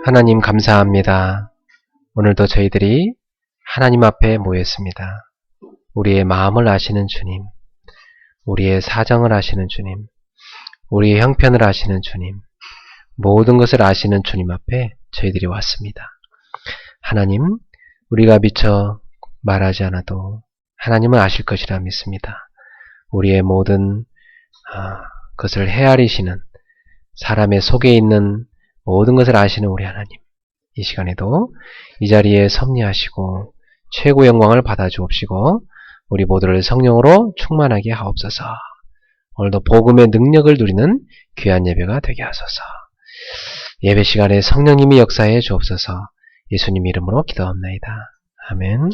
하나님 감사합니다. 오늘도 저희들이 하나님 앞에 모였습니다. 우리의 마음을 아시는 주님, 우리의 사정을 아시는 주님, 우리의 형편을 아시는 주님, 모든 것을 아시는 주님 앞에 저희들이 왔습니다. 하나님, 우리가 미처 말하지 않아도 하나님은 아실 것이라 믿습니다. 우리의 모든 것을 헤아리시는 사람의 속에 있는 모든 것을 아시는 우리 하나님, 이 시간에도 이 자리에 섭리하시고 최고 영광을 받아주옵시고 우리 모두를 성령으로 충만하게 하옵소서. 오늘도 복음의 능력을 누리는 귀한 예배가 되게 하소서. 예배 시간에 성령님이 역사해 주옵소서. 예수님 이름으로 기도합나이다. 아멘.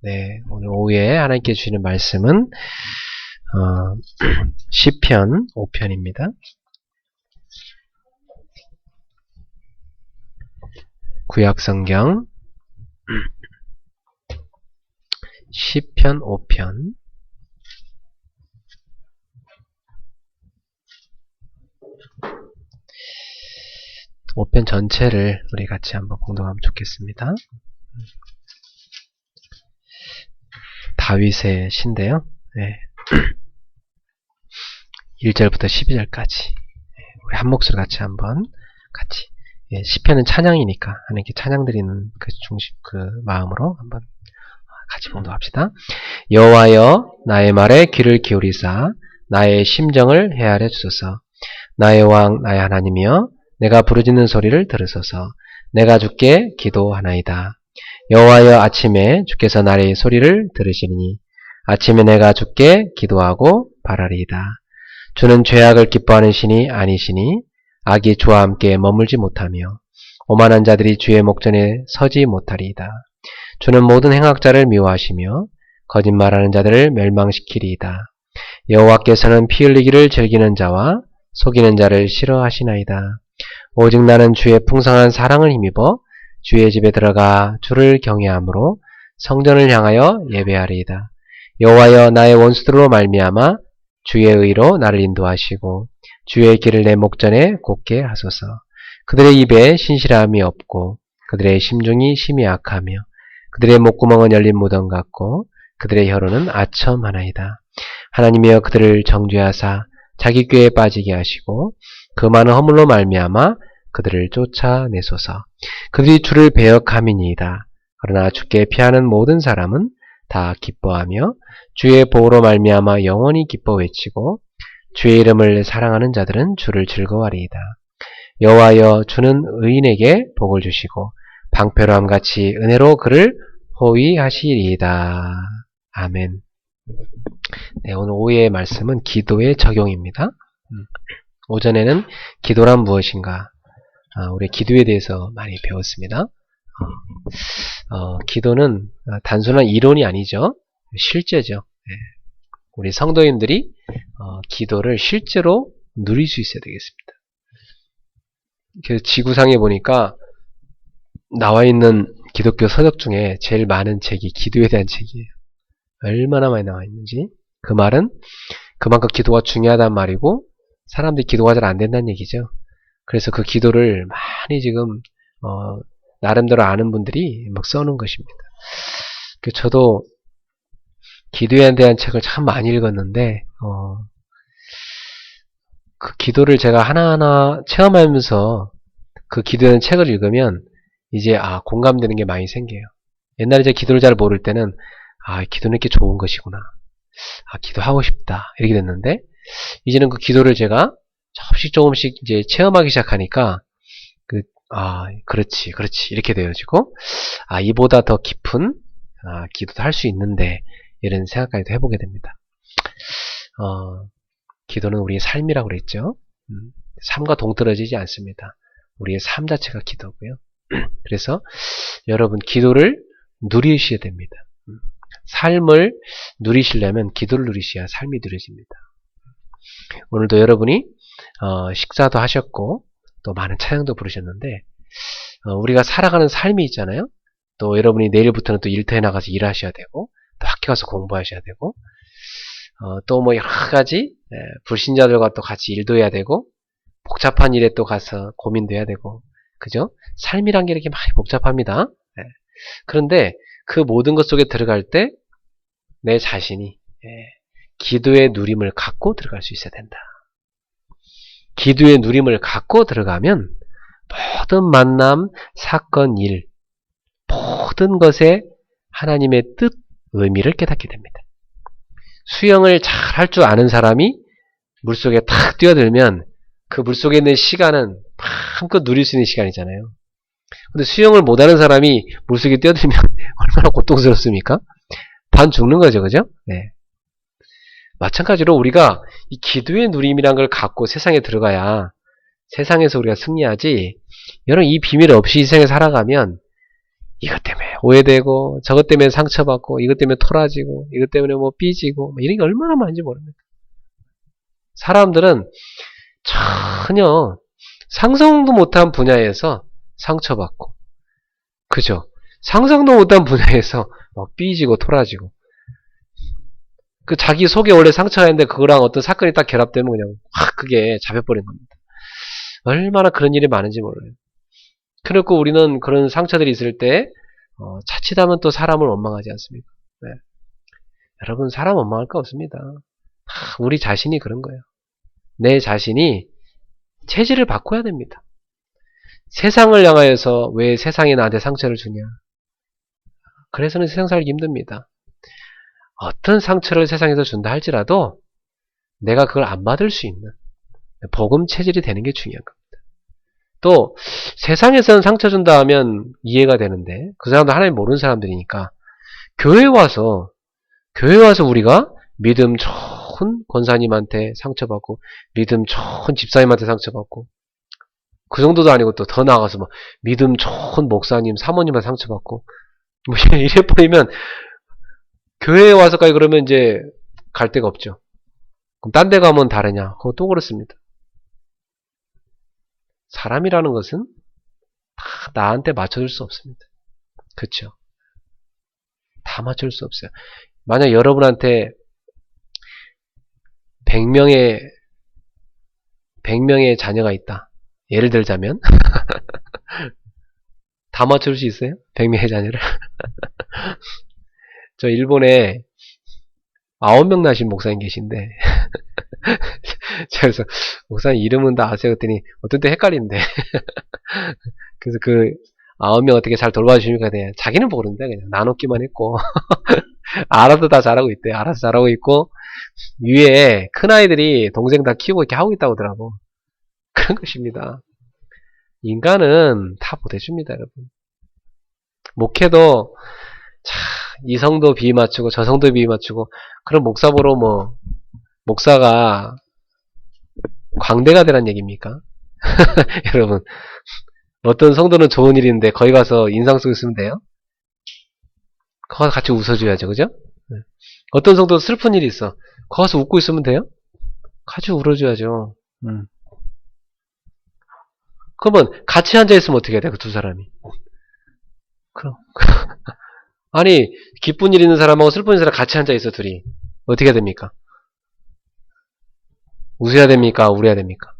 네, 오늘 오후에 하나님께 주시는 말씀은 시편 5편입니다. 구약성경 시편 5편. 오편 전체를 우리 같이 한번 공동하면 좋겠습니다. 다윗의 시인데요. 네. 1절부터 12절까지 우리 한 목소리 같이 한번 같이. 시편은 찬양이니까 하나님께 찬양 드리는 그 중심, 그 마음으로 한번 같이 봉독합시다. 여호와여, 나의 말에 귀를 기울이사 나의 심정을 헤아려 주소서. 나의 왕, 나의 하나님이여, 내가 부르짖는 소리를 들으소서. 내가 주께 기도하나이다. 여호와여, 아침에 주께서 나의 소리를 들으시리니 아침에 내가 주께 기도하고 바라리이다. 주는 죄악을 기뻐하는 신이 아니시니 악이 주와 함께 머물지 못하며 오만한 자들이 주의 목전에 서지 못하리이다. 주는 모든 행악자를 미워하시며 거짓말하는 자들을 멸망시키리이다. 여호와께서는 피 흘리기를 즐기는 자와 속이는 자를 싫어하시나이다. 오직 나는 주의 풍성한 사랑을 힘입어 주의 집에 들어가 주를 경외함으로 성전을 향하여 예배하리이다. 여호와여, 나의 원수들로 말미암아 주의 의로 나를 인도하시고 주의 길을 내 목전에 곧게 하소서. 그들의 입에 신실함이 없고 그들의 심중이 심히 악하며 그들의 목구멍은 열린 무덤 같고 그들의 혀로는 아첨하나이다. 하나님이여, 그들을 정죄하사 자기 꾀에 빠지게 하시고 그 많은 허물로 말미암아 그들을 쫓아내소서. 그들이 주를 배역함이니이다. 그러나 주께 피하는 모든 사람은 다 기뻐하며 주의 보호로 말미암아 영원히 기뻐 외치고 주의 이름을 사랑하는 자들은 주를 즐거워하리이다. 여호와여, 주는 의인에게 복을 주시고 방패로함같이 은혜로 그를 호위하시리이다. 아멘. 네, 오늘 오후의 말씀은 기도의 적용입니다. 오전에는 기도란 무엇인가, 우리 기도에 대해서 많이 배웠습니다. 기도는 단순한 이론이 아니죠. 실제죠. 네. 우리 성도님들이 기도를 실제로 누릴 수 있어야 되겠습니다. 그래서 지구상에 보니까 나와 있는 기독교 서적 중에 제일 많은 책이 기도에 대한 책이에요. 얼마나 많이 나와 있는지. 그 말은 그만큼 기도가 중요하단 말이고 사람들이 기도가 잘 안 된다는 얘기죠. 그래서 그 기도를 많이 지금 나름대로 아는 분들이 막 써놓은 것입니다. 저도 기도에 대한 책을 참 많이 읽었는데 그 기도를 제가 하나하나 체험하면서 그 기도에 대한 책을 읽으면 이제 공감되는 게 많이 생겨요. 옛날에 제가 기도를 잘 모를 때는 기도는 이렇게 좋은 것이구나, 기도하고 싶다, 이렇게 됐는데 이제는 그 기도를 제가 조금씩 이제 체험하기 시작하니까 그렇지 이렇게 되어지고 이보다 더 깊은 기도도 할 수 있는데 이런 생각까지도 해보게 됩니다. 기도는 우리의 삶이라고 그랬죠. 삶과 동떨어지지 않습니다. 우리의 삶 자체가 기도고요. 그래서 여러분, 기도를 누리셔야 됩니다. 삶을 누리시려면 기도를 누리셔야 삶이 누려집니다. 오늘도 여러분이 식사도 하셨고 또 많은 찬양도 부르셨는데 우리가 살아가는 삶이 있잖아요. 또 여러분이 내일부터는 또 일터에 나가서 일하셔야 되고 또 학교 가서 공부하셔야 되고 또 뭐 여러 가지 불신자들과 또 같이 일도 해야 되고 복잡한 일에 또 가서 고민도 해야 되고 그죠? 삶이란 게 이렇게 많이 복잡합니다. 예. 그런데 그 모든 것 속에 들어갈 때 내 자신이 기도의 누림을 갖고 들어갈 수 있어야 된다. 기도의 누림을 갖고 들어가면 모든 만남, 사건, 일, 모든 것에 하나님의 뜻, 의미를 깨닫게 됩니다. 수영을 잘 할 줄 아는 사람이 물속에 탁 뛰어들면 그 물속에 있는 시간은 마음껏 누릴 수 있는 시간이잖아요. 근데 수영을 못하는 사람이 물속에 뛰어들면 얼마나 고통스럽습니까? 반 죽는 거죠, 그죠? 네. 마찬가지로 우리가 이 기도의 누림이란 걸 갖고 세상에 들어가야 세상에서 우리가 승리하지. 여러분, 이 비밀 없이 이 세상에 살아가면 이것 때문에 오해되고 저것 때문에 상처받고 이것 때문에 토라지고 이것 때문에 뭐 삐지고 이런 게 얼마나 많은지 모릅니다. 사람들은 전혀 상상도 못한 분야에서 상처받고, 그죠? 상상도 못한 분야에서 막 삐지고 토라지고, 그 자기 속에 원래 상처가 있는데 그거랑 어떤 사건이 딱 결합되면 그냥 확 그게 잡혀버린 겁니다. 얼마나 그런 일이 많은지 몰라요. 그렇고 우리는 그런 상처들이 있을 때 자칫하면 또 사람을 원망하지 않습니까? 네. 여러분, 사람 원망할 거 없습니다. 우리 자신이 그런 거예요. 내 자신이 체질을 바꿔야 됩니다. 세상을 향하여서 왜 세상이 나한테 상처를 주냐? 그래서는 세상 살기 힘듭니다. 어떤 상처를 세상에서 준다 할지라도 내가 그걸 안 받을 수 있는 복음 체질이 되는 게 중요한 겁니다. 또 세상에서는 상처 준다 하면 이해가 되는데 그 사람도 하나님 모르는 사람들이니까 교회에 와서 우리가 믿음 좋은 권사님한테 상처받고 믿음 좋은 집사님한테 상처받고 그 정도도 아니고 또 더 나아가서 막 믿음 좋은 목사님, 사모님한테 상처받고 뭐 이래버리면 교회에 와서까지 그러면 이제 갈 데가 없죠. 그럼 딴 데 가면 다르냐? 그거 또 그렇습니다. 사람이라는 것은 다 나한테 맞춰줄 수 없습니다. 그렇죠? 다 맞출 수 없어요. 만약 여러분한테 100명의 자녀가 있다. 예를 들자면 다 맞출 수 있어요? 100명의 자녀를? 저 일본에 9명 나신 목사님 계신데 그래서 목사님 이름은 다 아세요? 그랬더니 어떤 때 헷갈린대. 그래서 그 9명 어떻게 잘 돌봐주십니까? 그냥 자기는 모르는데 그냥 나눴기만 했고 알아도 다 잘하고 있대. 알아서 잘하고 있고 위에 큰아이들이 동생 다 키우고 이렇게 하고 있다고 하더라고. 그런 것입니다. 인간은 다 못해줍니다, 여러분. 목회도 이 성도 비위 맞추고 저 성도 비위 맞추고 그런 목사 보러 뭐 목사가 광대가 되란 얘기입니까? 여러분, 어떤 성도는 좋은 일인데 거기 가서 인상 쓰고 있으면 돼요? 거기 가서 같이 웃어줘야죠, 그죠? 어떤 성도 슬픈 일이 있어. 거기 가서 웃고 있으면 돼요? 같이 울어줘야죠. 그러면 같이 앉아있으면 어떻게 해야 돼, 그 두 사람이? 그럼. 아니, 기쁜 일 있는 사람하고 슬픈 일 사람 같이 앉아있어, 둘이. 어떻게 해야 됩니까? 웃어야 됩니까? 울어야 됩니까?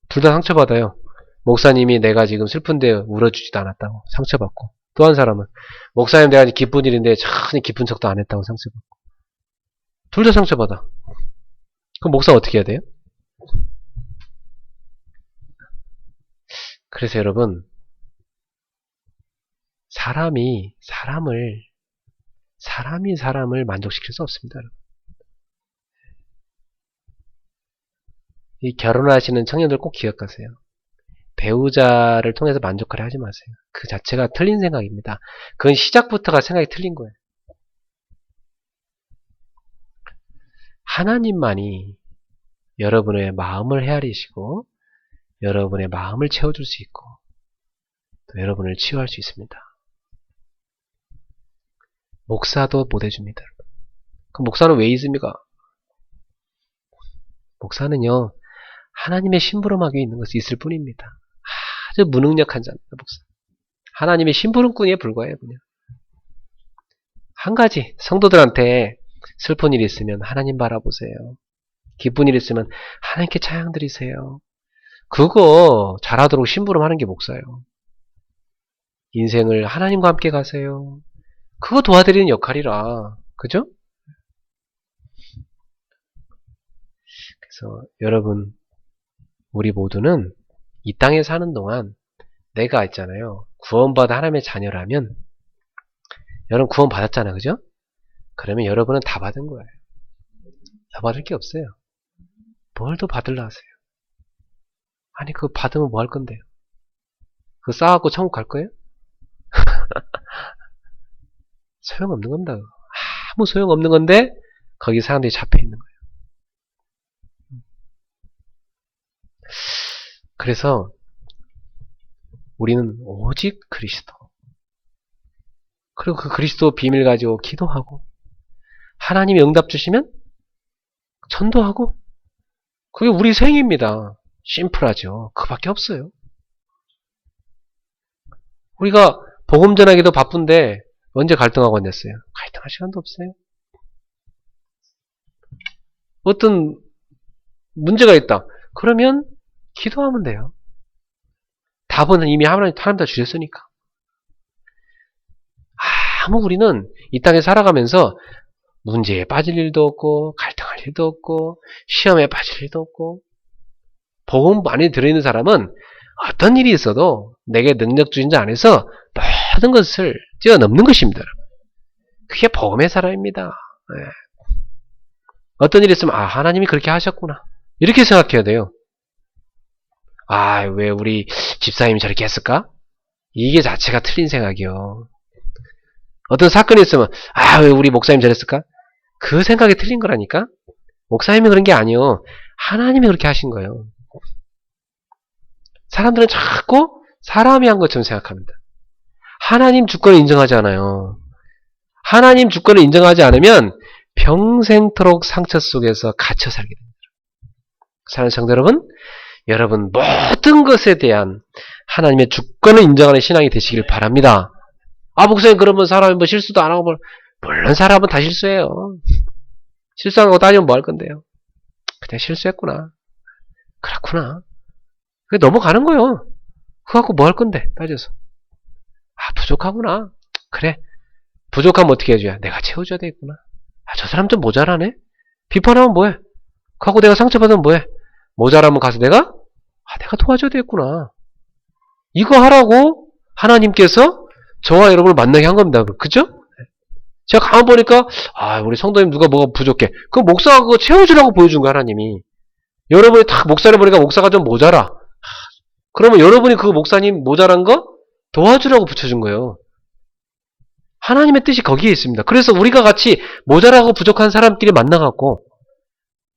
둘 다 상처받아요. 목사님이 내가 지금 슬픈데 울어주지도 않았다고 상처받고, 또 한 사람은 목사님 내가 기쁜 일인데 전혀 기쁜 척도 안 했다고 상처받고, 둘 다 상처받아. 그럼 목사 어떻게 해야 돼요? 그래서 여러분, 사람이 사람을 만족시킬 수 없습니다. 여러분. 이 결혼하시는 청년들 꼭 기억하세요. 배우자를 통해서 만족하려 하지 마세요. 그 자체가 틀린 생각입니다. 그건 시작부터가 생각이 틀린 거예요. 하나님만이 여러분의 마음을 헤아리시고 여러분의 마음을 채워줄 수 있고 또 여러분을 치유할 수 있습니다. 목사도 못해줍니다. 그럼 목사는 왜 있습니까? 목사는요, 하나님의 심부름하게 있는 것이 있을 뿐입니다. 아주 무능력한 자입니다, 목사. 하나님의 심부름꾼에 불과해요, 그냥. 한 가지, 성도들한테 슬픈 일이 있으면 하나님 바라보세요. 기쁜 일이 있으면 하나님께 찬양 드리세요. 그거 잘하도록 심부름하는 게 목사예요. 인생을 하나님과 함께 가세요. 그거 도와드리는 역할이라. 그죠? 그래서 여러분, 우리 모두는 이 땅에 사는 동안 내가 있잖아요. 구원받아 하나님의 자녀라면 여러분 구원 받았잖아요. 그죠? 그러면 여러분은 다 받은 거예요. 더 받을 게 없어요. 뭘 더 받으려 하세요? 아니 그거 받으면 뭐 할 건데요? 그거 쌓아갖고 천국 갈 거예요? 소용없는 겁니다. 아무 소용없는 건데 거기 사람들이 잡혀 있는 거예요. 그래서 우리는 오직 그리스도, 그리고 그 그리스도 비밀 가지고 기도하고 하나님이 응답 주시면 전도하고, 그게 우리 생입니다. 심플하죠. 그밖에 없어요. 우리가 복음 전하기도 바쁜데 언제 갈등하고 앉았어요? 갈등할 시간도 없어요. 어떤 문제가 있다. 그러면 기도하면 돼요. 답은 이미 하나님 다 주셨으니까. 아무 우리는 이 땅에 살아가면서 문제에 빠질 일도 없고 갈등할 일도 없고 시험에 빠질 일도 없고, 복음 안에 들어있는 사람은 어떤 일이 있어도 내게 능력 주신 자 안에서 모든 것을 뛰어넘는 것입니다. 그게 복음의 사람입니다. 네. 어떤 일이 있으면 하나님이 그렇게 하셨구나 이렇게 생각해야 돼요. 왜 우리 집사님이 저렇게 했을까? 이게 자체가 틀린 생각이요. 어떤 사건이 있으면 왜 우리 목사님 저랬을까? 그 생각이 틀린 거라니까. 목사님이 그런 게 아니요. 하나님이 그렇게 하신 거예요. 사람들은 자꾸 사람이 한 것처럼 생각합니다. 하나님 주권을 인정하지 않아요. 하나님 주권을 인정하지 않으면 평생토록 상처 속에서 갇혀 살게 됩니다. 사랑하는 성도 여러분, 여러분 모든 것에 대한 하나님의 주권을 인정하는 신앙이 되시길 바랍니다. 목사님 그러면 사람이 뭐 실수도 안 하고 물론 사람은 다 실수해요. 실수하고 따지면 뭐 할 건데요? 그냥 실수했구나. 그렇구나. 그게 넘어가는 거예요. 그거 갖고 뭐 할 건데 따져서. 부족하구나. 그래. 부족하면 어떻게 해줘야? 내가 채워줘야 되겠구나. 저 사람 좀 모자라네. 비판하면 뭐해? 그거 갖고 내가 상처받으면 뭐해? 모자라면 가서 내가 도와줘야 되겠구나. 이거 하라고 하나님께서 저와 여러분을 만나게 한 겁니다. 그죠? 제가 가만 보니까 우리 성도님 누가 뭐가 부족해. 그 목사가 그거 채워주라고 보여준 거야, 하나님이. 여러분이 딱 목사를 보니까 목사가 좀 모자라. 그러면 여러분이 그 목사님 모자란 거 도와주라고 붙여준 거예요. 하나님의 뜻이 거기에 있습니다. 그래서 우리가 같이 모자라고 부족한 사람끼리 만나갖고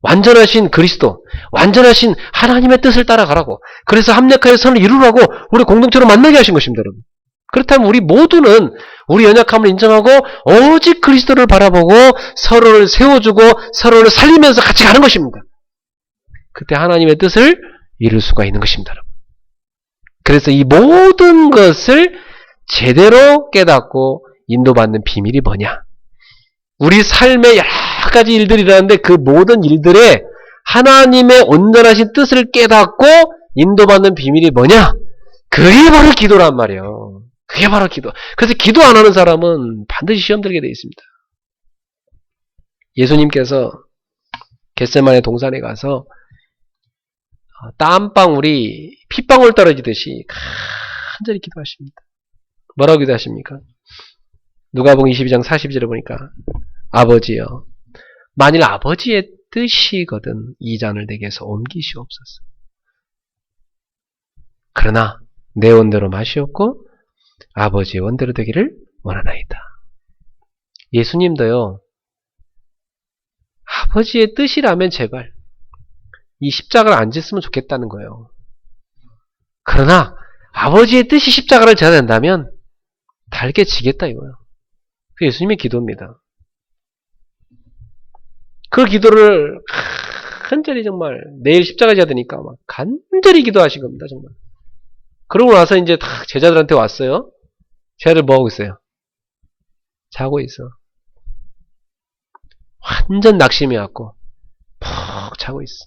완전하신 그리스도, 완전하신 하나님의 뜻을 따라가라고, 그래서 합력하여 선을 이루라고 우리 공동체로 만나게 하신 것입니다. 여러분. 그렇다면 우리 모두는 우리 연약함을 인정하고 오직 그리스도를 바라보고 서로를 세워주고 서로를 살리면서 같이 가는 것입니다. 그때 하나님의 뜻을 이룰 수가 있는 것입니다. 여러분. 그래서 이 모든 것을 제대로 깨닫고 인도받는 비밀이 뭐냐? 우리 삶의 여러 가지 일들이 일어나는데 그 모든 일들에 하나님의 온전하신 뜻을 깨닫고 인도받는 비밀이 뭐냐? 그게 바로 기도란 말이에요. 그게 바로 기도. 그래서 기도 안 하는 사람은 반드시 시험 들게 되어 있습니다. 예수님께서 겟세마네 동산에 가서 땀방울이 핏방울 떨어지듯이 간절히 기도하십니다. 뭐라고 기도하십니까? 누가복음 22장 42절에 보니까 아버지여, 만일 아버지의 뜻이거든 이 잔을 내게서 옮기시옵소서. 그러나 내 원대로 마시옵고 아버지의 원대로 되기를 원하나이다. 예수님도요, 아버지의 뜻이라면 제발 이 십자가를 안 졌으면 좋겠다는 거예요. 그러나 아버지의 뜻이 십자가를 져야 된다면 달게 지겠다 이거예요. 그 예수님의 기도입니다. 그 기도를 간절히 정말 내일 십자가 져야 되니까 막 간절히 기도하신 겁니다. 정말. 그러고 나서 이제 다 제자들한테 왔어요. 제자들 뭐 하고 있어요? 자고 있어. 완전 낙심해 갖고 푹 자고 있어.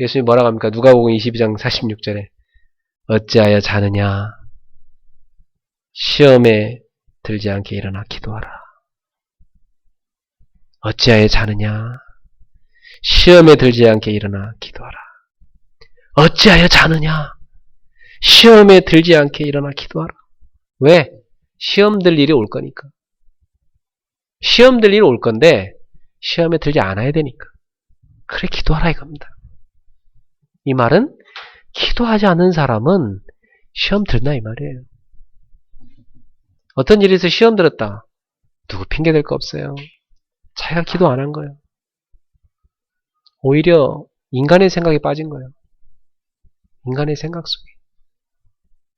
예수님이 뭐라고 합니까? 누가복음 22장 46절에 어찌하여 자느냐? 시험에 들지 않게 일어나 기도하라. 어찌하여 자느냐? 시험에 들지 않게 일어나 기도하라. 어찌하여 자느냐? 시험에 들지 않게 일어나 기도하라. 왜? 시험 들 일이 올 거니까. 시험 들 일이 올 건데 시험에 들지 않아야 되니까. 그래 기도하라 이겁니다. 이 말은 기도하지 않는 사람은 시험 들나 이 말이에요. 어떤 일에서 시험 들었다. 누구 핑계 댈 거 없어요. 자기가 기도 안 한 거예요. 오히려 인간의 생각에 빠진 거예요. 인간의 생각 속에.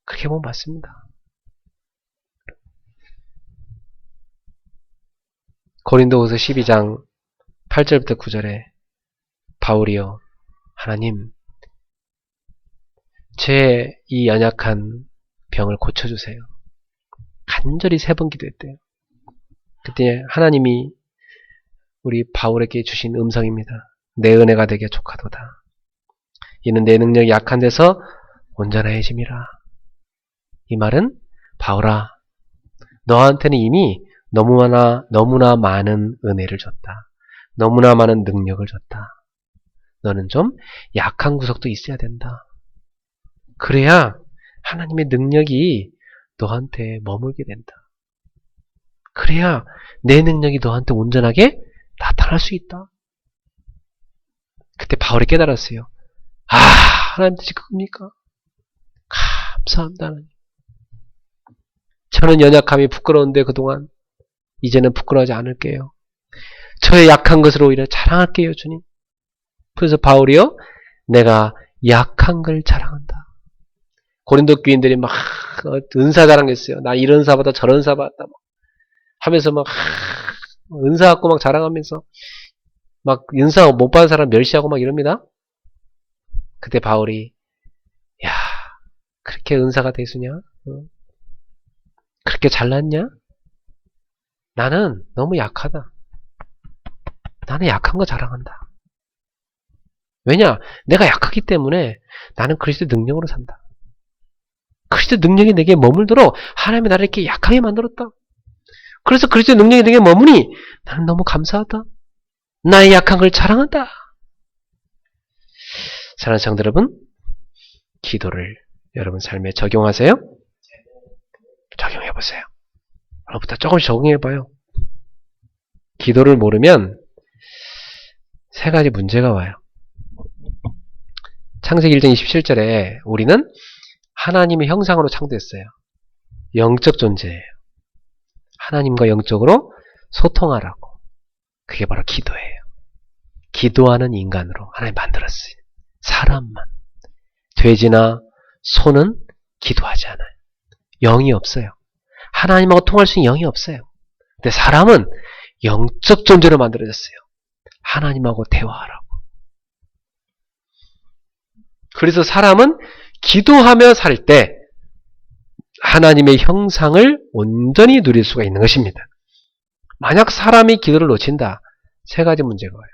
그렇게 보면 맞습니다. 고린도후서 12장 8절부터 9절에 바울이요 하나님 제 이 연약한 병을 고쳐주세요. 간절히 3번 기도했대요. 그때 하나님이 우리 바울에게 주신 음성입니다. 내 은혜가 되게 족하도다. 이는 내 능력이 약한 데서 온전해짐이라. 이 말은 바울아 너한테는 이미 너무나 많은 은혜를 줬다. 너무나 많은 능력을 줬다. 너는 좀 약한 구석도 있어야 된다. 그래야 하나님의 능력이 너한테 머물게 된다. 그래야 내 능력이 너한테 온전하게 나타날 수 있다. 그때 바울이 깨달았어요. 아, 하나님 뜻이 그겁니까? 감사합니다, 하나님. 저는 연약함이 부끄러운데 그동안 이제는 부끄러워하지 않을게요. 저의 약한 것으로 오히려 자랑할게요, 주님. 그래서 바울이요, 내가 약한 걸 자랑한다. 고린도 교인들이 막 은사 자랑했어요. 나 이런 사 받았다, 저런 사 받았다. 하면서 막 은사 갖고 막 자랑하면서 막 은사 못 받은 사람 멸시하고 막 이럽니다. 그때 바울이 야, 그렇게 은사가 대수냐? 그렇게 잘났냐? 나는 너무 약하다. 나는 약한 거 자랑한다. 왜냐? 내가 약하기 때문에 나는 그리스도의 능력으로 산다. 그리스도의 능력이 내게 머물도록 하나님이 나를 이렇게 약하게 만들었다. 그래서 그리스도의 능력이 내게 머무니 나는 너무 감사하다. 나의 약한 걸 자랑한다. 사랑하는 성도 여러분, 기도를 여러분 삶에 적용하세요? 적용해보세요. 오늘부터 조금씩 적용해봐요. 기도를 모르면 3가지 문제가 와요. 창세기 1장 27절에 우리는 하나님의 형상으로 창조했어요. 영적 존재예요. 하나님과 영적으로 소통하라고. 그게 바로 기도예요. 기도하는 인간으로 하나님 만들었어요. 사람만. 돼지나 소는 기도하지 않아요. 영이 없어요. 하나님하고 통할 수 있는 영이 없어요. 근데 사람은 영적 존재로 만들어졌어요. 하나님하고 대화하라고. 그래서 사람은 기도하며 살 때 하나님의 형상을 온전히 누릴 수가 있는 것입니다. 만약 사람이 기도를 놓친다. 3가지 문제가 와요.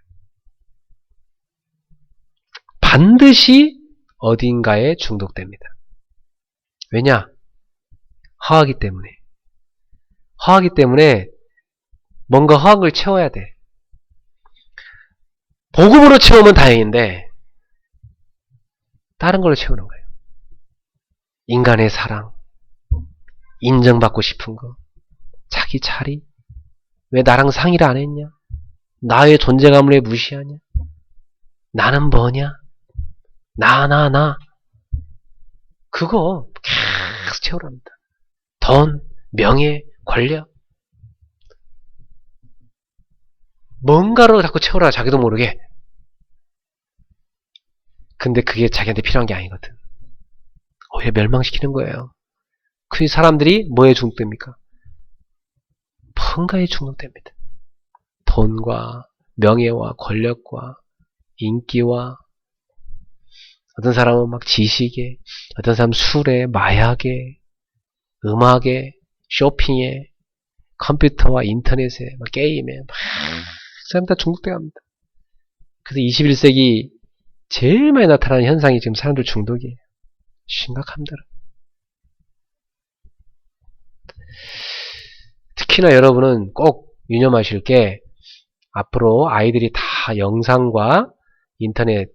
반드시 어딘가에 중독됩니다. 왜냐? 허하기 때문에. 허하기 때문에 뭔가 허한 걸 채워야 돼. 복음으로 채우면 다행인데 다른 걸로 채우는 거예요. 인간의 사랑, 인정받고 싶은 거, 자기 자리, 왜 나랑 상의를 안 했냐? 나의 존재감을 왜 무시하냐? 나는 뭐냐? 나. 그거 계속 채우랍니다. 돈, 명예, 권력. 뭔가로 자꾸 채우라, 자기도 모르게. 근데 그게 자기한테 필요한 게 아니거든. 오히려 멸망시키는 거예요. 그 사람들이 뭐에 중독됩니까? 뭔가에 중독됩니다. 돈과 명예와 권력과 인기와 어떤 사람은 막 지식에, 어떤 사람은 술에, 마약에, 음악에, 쇼핑에, 컴퓨터와 인터넷에, 막 게임에, 막 사람 다 중독돼 갑니다. 그래서 21세기 제일 많이 나타나는 현상이 지금 사람들 중독이에요. 심각합니다. 특히나 여러분은 꼭 유념하실 게 앞으로 아이들이 다 영상과 인터넷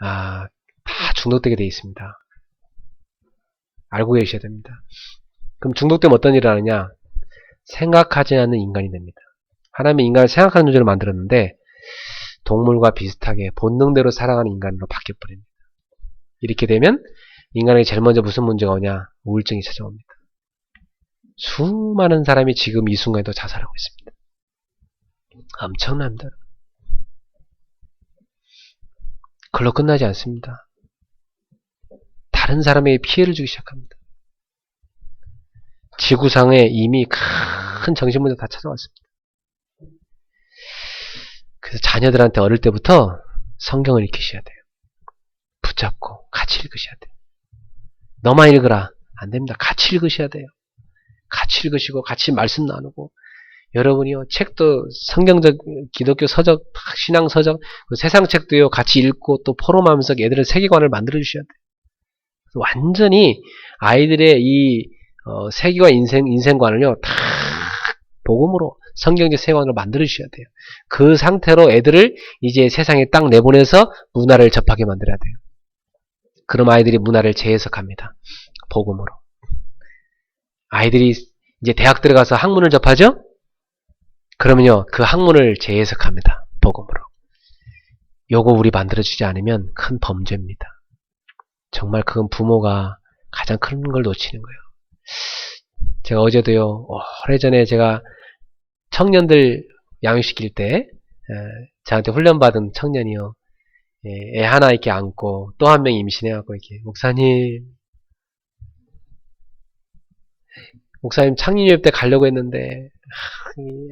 다 중독되게 되어 있습니다. 알고 계셔야 됩니다. 그럼 중독되면 어떤 일을 하느냐? 생각하지 않는 인간이 됩니다. 하나님이 인간을 생각하는 존재로 만들었는데 동물과 비슷하게 본능대로 살아가는 인간으로 바뀌어버립니다. 이렇게 되면 인간에게 제일 먼저 무슨 문제가 오냐? 우울증이 찾아옵니다. 수많은 사람이 지금 이 순간에도 자살하고 있습니다. 엄청납니다. 그걸로 끝나지 않습니다. 다른 사람에게 피해를 주기 시작합니다. 지구상에 이미 큰 정신문제 다 찾아왔습니다. 그래서 자녀들한테 어릴 때부터 성경을 읽히셔야 돼요. 붙잡고 같이 읽으셔야 돼요. 너만 읽으라. 안 됩니다. 같이 읽으셔야 돼요. 같이 읽으시고 같이 말씀 나누고 여러분이요 책도 성경적 기독교 서적 신앙 서적 세상 책도요 같이 읽고 또 포럼하면서 애들의 세계관을 만들어 주셔야 돼요. 완전히 아이들의 이 세계관 인생관을요 다 복음으로 성경적 세계관으로 만들어 주셔야 돼요. 그 상태로 애들을 이제 세상에 딱 내보내서 문화를 접하게 만들어야 돼요. 그럼 아이들이 문화를 재해석합니다. 복음으로. 아이들이 이제 대학 들어가서 학문을 접하죠? 그러면요, 그 학문을 재해석합니다. 복음으로. 요거 우리 만들어주지 않으면 큰 범죄입니다. 정말 그건 부모가 가장 큰 걸 놓치는 거예요. 제가 어제도요, 오래전에 제가 청년들 양육시킬 때, 저한테 훈련받은 청년이요, 애 하나 이렇게 안고, 또 한 명 임신해갖고, 이렇게, 목사님 창립 때 가려고 했는데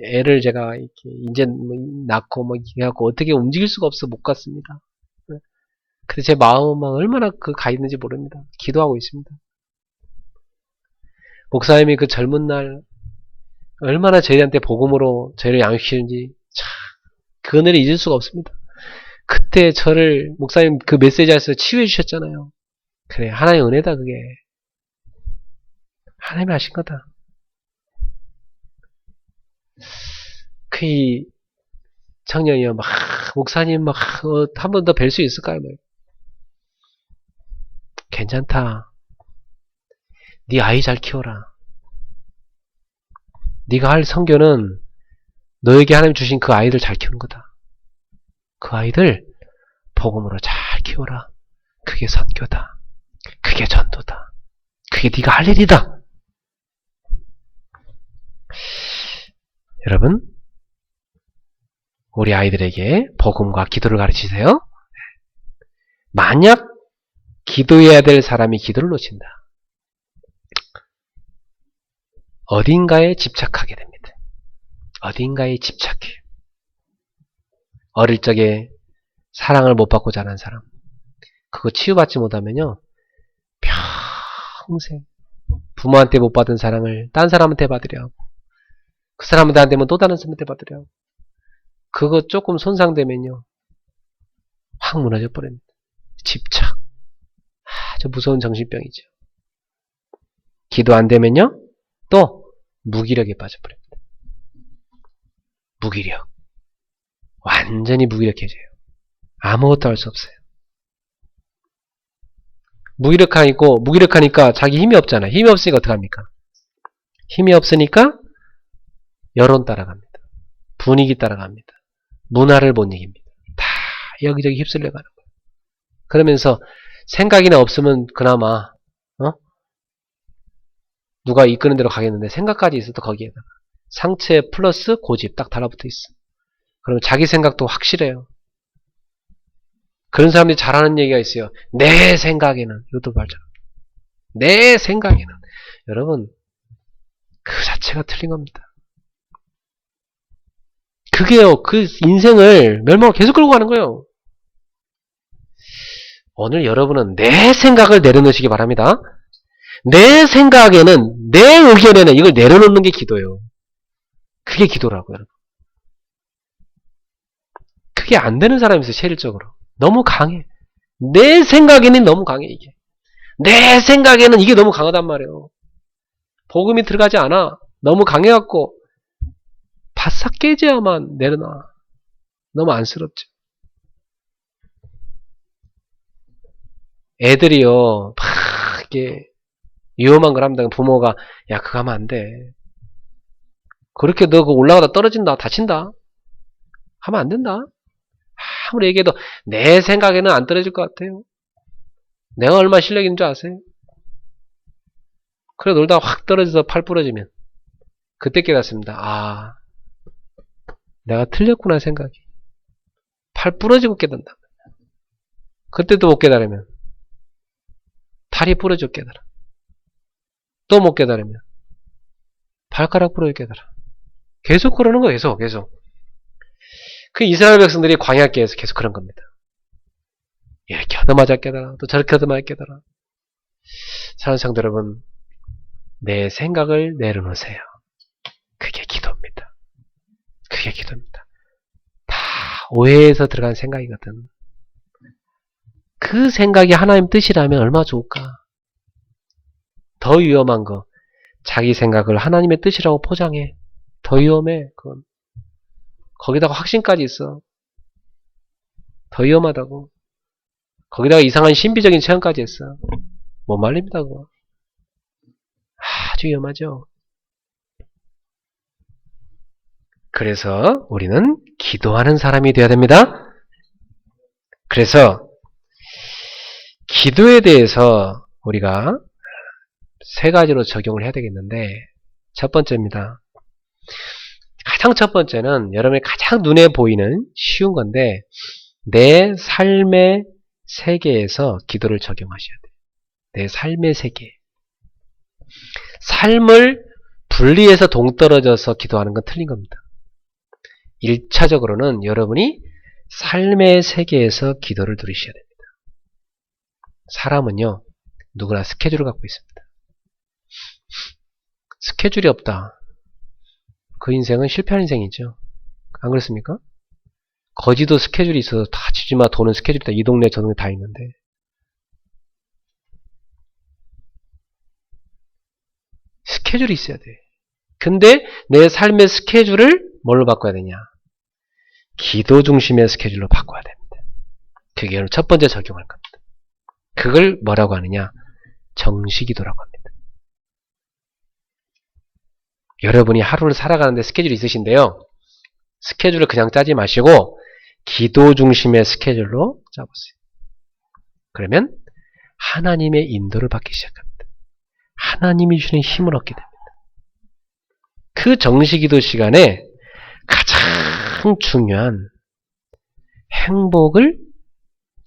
애를 제가 이렇게 이제 낳고 뭐 해갖고 어떻게 움직일 수가 없어 못 갔습니다. 근데 제 마음은 얼마나 가 있는지 모릅니다. 기도하고 있습니다. 목사님이 그 젊은 날 얼마나 저희한테 복음으로 저희를 양육시키는지 참 그 은혜를 잊을 수가 없습니다. 그때 저를 목사님 그 메시지에서 치유해 주셨잖아요. 그래 하나님의 은혜다 그게. 하나님이 하신 거다. 그 청년이요, 목사님, 한 번 더 뵐 수 있을까요? 괜찮다. 네 아이 잘 키워라. 네가 할 선교는 너에게 하나님 주신 그 아이들 잘 키우는 거다. 그 아이들 복음으로 잘 키워라. 그게 선교다. 그게 전도다. 그게 네가 할 일이다. 여러분, 우리 아이들에게 복음과 기도를 가르치세요. 만약 기도해야 될 사람이 기도를 놓친다. 어딘가에 집착하게 됩니다. 어딘가에 집착해요. 어릴 적에 사랑을 못 받고 자란 사람. 그거 치유받지 못하면요. 평생 부모한테 못 받은 사랑을 딴 사람한테 받으려 하고 그 사람한테 안 되면 또 다른 사람한테 받으려 하고 그거 조금 손상되면요. 확 무너져 버립니다. 집착. 아주 무서운 정신병이죠. 기도 안 되면요. 또 무기력에 빠져버립니다. 무기력. 완전히 무기력해져요. 아무것도 할 수 없어요. 무기력하니까 자기 힘이 없잖아요. 힘이 없으니까 어떡합니까? 힘이 없으니까 여론 따라갑니다. 분위기 따라갑니다. 문화를 못 이깁니다. 다 여기저기 휩쓸려 가는 거예요. 그러면서 생각이나 없으면 그나마 누가 이끄는 대로 가겠는데 생각까지 있어도 거기에다가 상체 플러스 고집 딱 달라붙어 있어. 그러면 자기 생각도 확실해요. 그런 사람들이 잘하는 얘기가 있어요. 내 생각에는 이것도 말잖아. 내 생각에는 여러분 그 자체가 틀린 겁니다. 그게요. 그 인생을 멸망을 계속 끌고 가는 거예요. 오늘 여러분은 내 생각을 내려놓으시기 바랍니다. 내 생각에는 내 의견에는 이걸 내려놓는 게 기도예요. 그게 기도라고요. 여러분. 그게 안 되는 사람이 있어요. 실질적으로. 너무 강해. 내 생각에는 너무 강해, 이게. 내 생각에는 이게 너무 강하단 말이에요. 복음이 들어가지 않아. 너무 강해갖고 바싹 깨져야만 내려놔. 너무 안쓰럽죠. 애들이요, 막 이게 위험한 걸 합니다. 부모가 야 그거 하면 안 돼. 그렇게 너 그 올라가다 떨어진다, 다친다. 하면 안 된다. 아무리 얘기해도 내 생각에는 안 떨어질 것 같아요. 내가 얼마나 실력 있는 줄 아세요? 그래 놀다가 확 떨어져서 팔 부러지면 그때 깨닫습니다. 아, 내가 틀렸구나 생각이. 팔 부러지고 깨닫는다. 그때도 못 깨달으면 다리 부러지고 깨달아. 또 못 깨달으면 발가락 부러지고 깨달아. 계속 그러는 거예요. 계속. 그 이스라엘 백성들이 광야길에서 계속 그런 겁니다. 이렇게 얻어맞아 깨달아. 또 저렇게 얻어맞아 깨달아. 사랑하는 성도 여러분, 내 생각을 내려놓으세요. 그게 기도입니다. 그게 기도입니다. 다 오해에서 들어간 생각이거든. 그 생각이 하나님 뜻이라면 얼마나 좋을까. 더 위험한 거, 자기 생각을 하나님의 뜻이라고 포장해. 더 위험해. 그건. 거기다가 확신까지 있어. 더 위험하다고. 거기다가 이상한 신비적인 체험까지 했어. 못 말립니다, 그거. 아주 위험하죠. 그래서 우리는 기도하는 사람이 되어야 됩니다. 그래서 기도에 대해서 우리가 세 가지로 적용을 해야 되겠는데, 첫 번째입니다. 가장 첫 번째는 여러분이 가장 눈에 보이는 쉬운 건데, 내 삶의 세계에서 기도를 적용하셔야 돼요. 내 삶의 세계. 삶을 분리해서 동떨어져서 기도하는 건 틀린 겁니다. 1차적으로는 여러분이 삶의 세계에서 기도를 누리셔야 됩니다. 사람은요, 누구나 스케줄을 갖고 있습니다. 스케줄이 없다. 그 인생은 실패한 인생이죠. 안 그렇습니까? 거지도 스케줄이 있어서 다 지지마 도는 스케줄이 다 이 동네 저 동네 다 있는데. 스케줄이 있어야 돼. 근데 내 삶의 스케줄을 뭘로 바꿔야 되냐? 기도 중심의 스케줄로 바꿔야 됩니다. 그게 첫 번째 적용할 겁니다. 그걸 뭐라고 하느냐? 정시기도라고 합니다. 여러분이 하루를 살아가는데 스케줄이 있으신데요. 스케줄을 그냥 짜지 마시고 기도 중심의 스케줄로 짜보세요. 그러면 하나님의 인도를 받기 시작합니다. 하나님이 주시는 힘을 얻게 됩니다. 그 정시기도 시간에 가장 중요한 행복을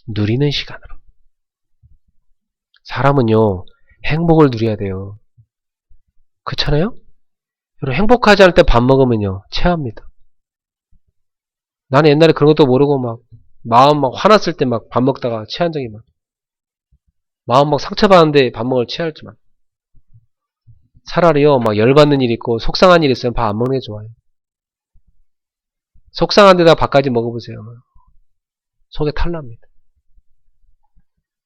누리는 시간으로. 사람은요, 행복을 누려야 돼요. 그렇잖아요? 여러분, 행복하지 않을 때 밥 먹으면요, 체합니다. 나는 옛날에 그런 것도 모르고 막, 마음 막 화났을 때 막 밥 먹다가 체한 적이 막, 마음 막 상처받는데 밥 먹을 체할지만. 차라리요, 막 열받는 일 있고, 속상한 일 있으면 밥 안 먹는 게 좋아요. 속상한 데다 밥까지 먹어보세요. 속에 탈납니다.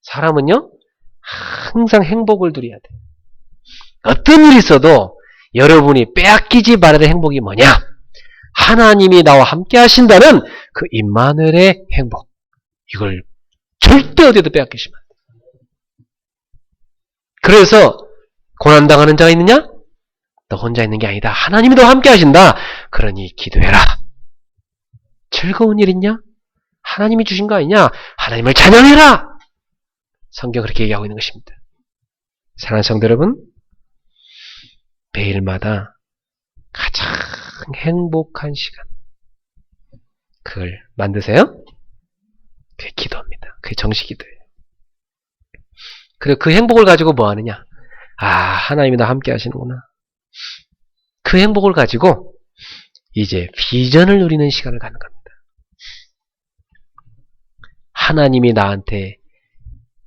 사람은요, 항상 행복을 누려야 돼요. 어떤 일이 있어도 여러분이 빼앗기지 말아야 될 행복이 뭐냐? 하나님이 나와 함께 하신다는 그 임마누엘의 행복. 이걸 절대 어디에도 빼앗기시면 안 돼요. 그래서 고난당하는 자가 있느냐? 너 혼자 있는 게 아니다. 하나님이 너와 함께 하신다. 그러니 기도해라. 즐거운 일 있냐? 하나님이 주신 거 아니냐? 하나님을 찬양해라. 성경 그렇게 얘기하고 있는 것입니다. 사랑하는 성도 여러분, 매일마다 가장 행복한 시간, 그걸 만드세요. 그게 기도입니다. 그게 정식기도예요. 그리고 그 행복을 가지고 뭐 하느냐? 아, 하나님이 나 함께 하시는구나. 그 행복을 가지고 이제 비전을 누리는 시간을 갖는 겁니다. 하나님이 나한테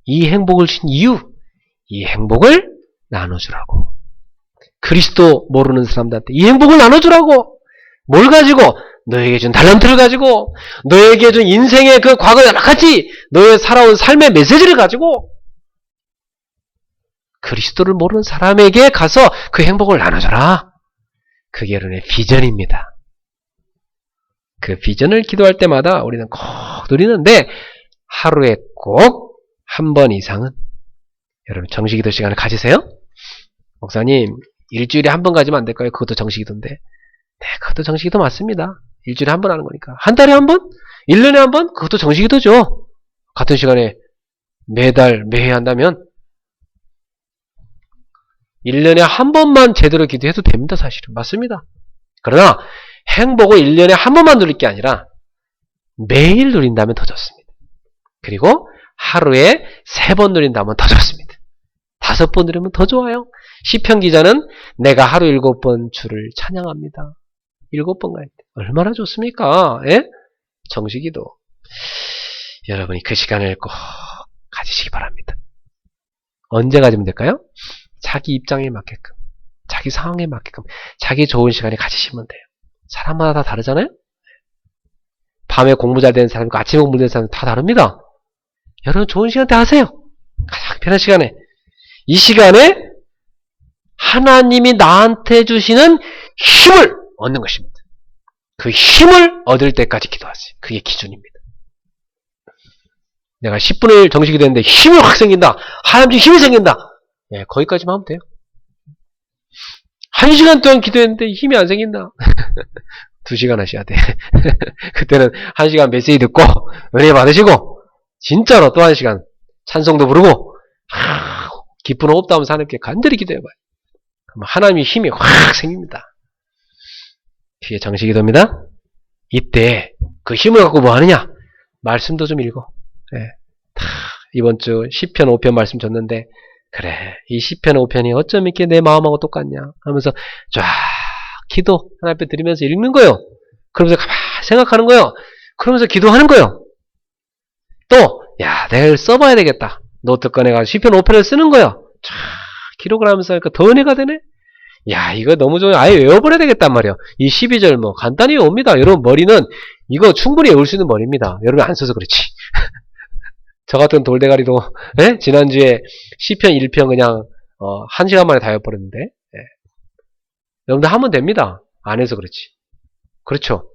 이 행복을 주신 이유, 이 행복을 나눠주라고. 그리스도 모르는 사람들한테 이 행복을 나눠주라고. 뭘 가지고? 너에게 준 탤런트를 가지고, 너에게 준 인생의 그 과거 여러 가지, 너의 살아온 삶의 메시지를 가지고, 그리스도를 모르는 사람에게 가서 그 행복을 나눠줘라. 그게 여러분의 비전입니다. 그 비전을 기도할 때마다 우리는 꼭 누리는데, 하루에 꼭 한 번 이상은 여러분 정식기도 시간을 가지세요? 목사님 일주일에 한 번 가지면 안 될까요? 그것도 정식기도인데. 네, 그것도 정식기도 맞습니다. 일주일에 한 번 하는 거니까. 한 달에 한 번? 1년에 한 번? 그것도 정식기도죠. 같은 시간에 매달 매해 한다면 1년에 한 번만 제대로 기도해도 됩니다. 사실은 맞습니다. 그러나 행복을 1년에 한 번만 누릴 게 아니라 매일 누린다면 더 좋습니다. 그리고 하루에 3번 누린다면 더 좋습니다. 5번 누리면 더 좋아요. 시편 기자는 내가 하루 7번 주를 찬양합니다. 7번 가야 돼. 얼마나 좋습니까? 예? 정식기도. 여러분이 그 시간을 꼭 가지시기 바랍니다. 언제 가지면 될까요? 자기 입장에 맞게끔, 자기 상황에 맞게끔, 자기 좋은 시간에 가지시면 돼요. 사람마다 다 다르잖아요? 밤에 공부 잘 되는 사람과 아침에 공부 잘 되는 사람은 다 다릅니다. 여러분 좋은 시간 때 하세요. 가장 편한 시간에. 이 시간에 하나님이 나한테 주시는 힘을 얻는 것입니다. 그 힘을 얻을 때까지 기도하세요. 그게 기준입니다. 내가 10분의 1 정식이 됐는데 힘이 확 생긴다. 하나님 힘이 생긴다. 예, 거기까지만 하면 돼요. 1시간 동안 기도했는데 힘이 안 생긴다. 2시간 하셔야 돼. 그때는 1시간 메시지 듣고 은혜 받으시고 진짜로 또 1시간 찬송도 부르고 기쁜 호흡도 하면서 하나님께 간절히 기도해봐요. 그럼 하나님의 힘이 확 생깁니다. 그게 정식기도입니다. 이때 그 힘을 갖고 뭐 하느냐? 말씀도 좀 읽어. 네. 이번 주 시편 5편 말씀 줬는데 그래 이 시편 5편이 어쩜 이렇게 내 마음하고 똑같냐 하면서 쫙 기도 하나님 앞에 드리면서 읽는 거예요. 그러면서 가만히 생각하는 거예요. 그러면서 기도하는 거예요. 또 야 내가 써봐야 되겠다. 노트 꺼내가지고 시편 5편을 쓰는 거예요. 쫙 기록을 하면서 하니까 더 은혜가 되네. 야 이거 너무 좋아요. 아예 외워버려야 되겠단 말이에요. 이 12절 뭐 간단히 옵니다. 여러분 머리는 이거 충분히 외울 수 있는 머리입니다. 여러분 안 써서 그렇지. 저 같은 돌대가리도 예? 지난주에 시편 1편 그냥 1시간 만에 다 외워버렸는데 예. 여러분들 하면 됩니다. 안 해서 그렇지. 그렇죠.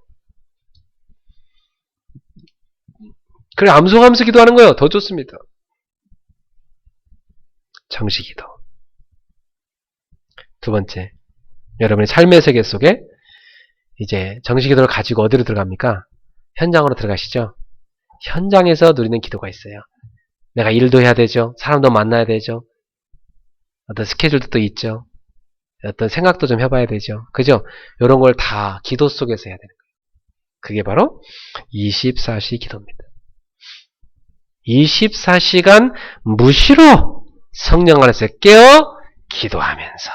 그래 암송하면서 기도하는 거예요. 더 좋습니다. 정식기도. 두 번째, 여러분의 삶의 세계 속에 이제 정식기도를 가지고 어디로 들어갑니까? 현장으로 들어가시죠. 현장에서 누리는 기도가 있어요. 내가 일도 해야 되죠. 사람도 만나야 되죠. 어떤 스케줄도 또 있죠. 어떤 생각도 좀 해봐야 되죠. 그죠? 이런 걸 다 기도 속에서 해야 되는 거예요. 그게 바로 24시 기도입니다. 24시간 무시로 성령 안에서 깨어 기도하면서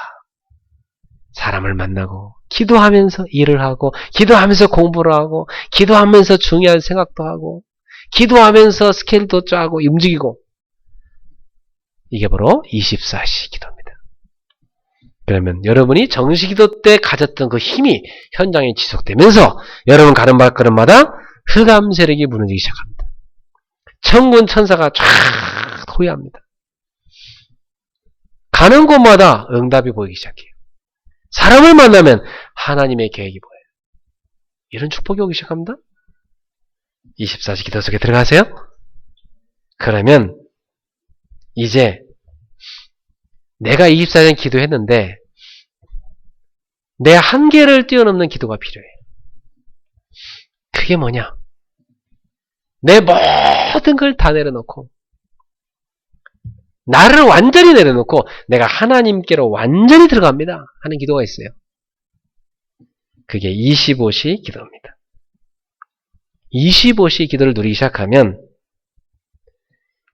사람을 만나고 기도하면서 일을 하고 기도하면서 공부를 하고 기도하면서 중요한 생각도 하고 기도하면서 스케일도 짜고 움직이고 이게 바로 24시 기도입니다. 그러면 여러분이 정식기도 때 가졌던 그 힘이 현장에 지속되면서 여러분 가는 발걸음마다 흑암 세력이 무너지기 시작합니다. 천군 천사가 쫙 호위합니다. 가는 곳마다 응답이 보이기 시작해요. 사람을 만나면 하나님의 계획이 보여요. 이런 축복이 오기 시작합니다. 24시 기도 속에 들어가세요. 그러면 이제 내가 24시간 기도했는데 내 한계를 뛰어넘는 기도가 필요해요. 그게 뭐냐? 내 모든 걸 다 내려놓고 나를 완전히 내려놓고 내가 하나님께로 완전히 들어갑니다 하는 기도가 있어요. 그게 25시 기도입니다. 25시 기도를 누리기 시작하면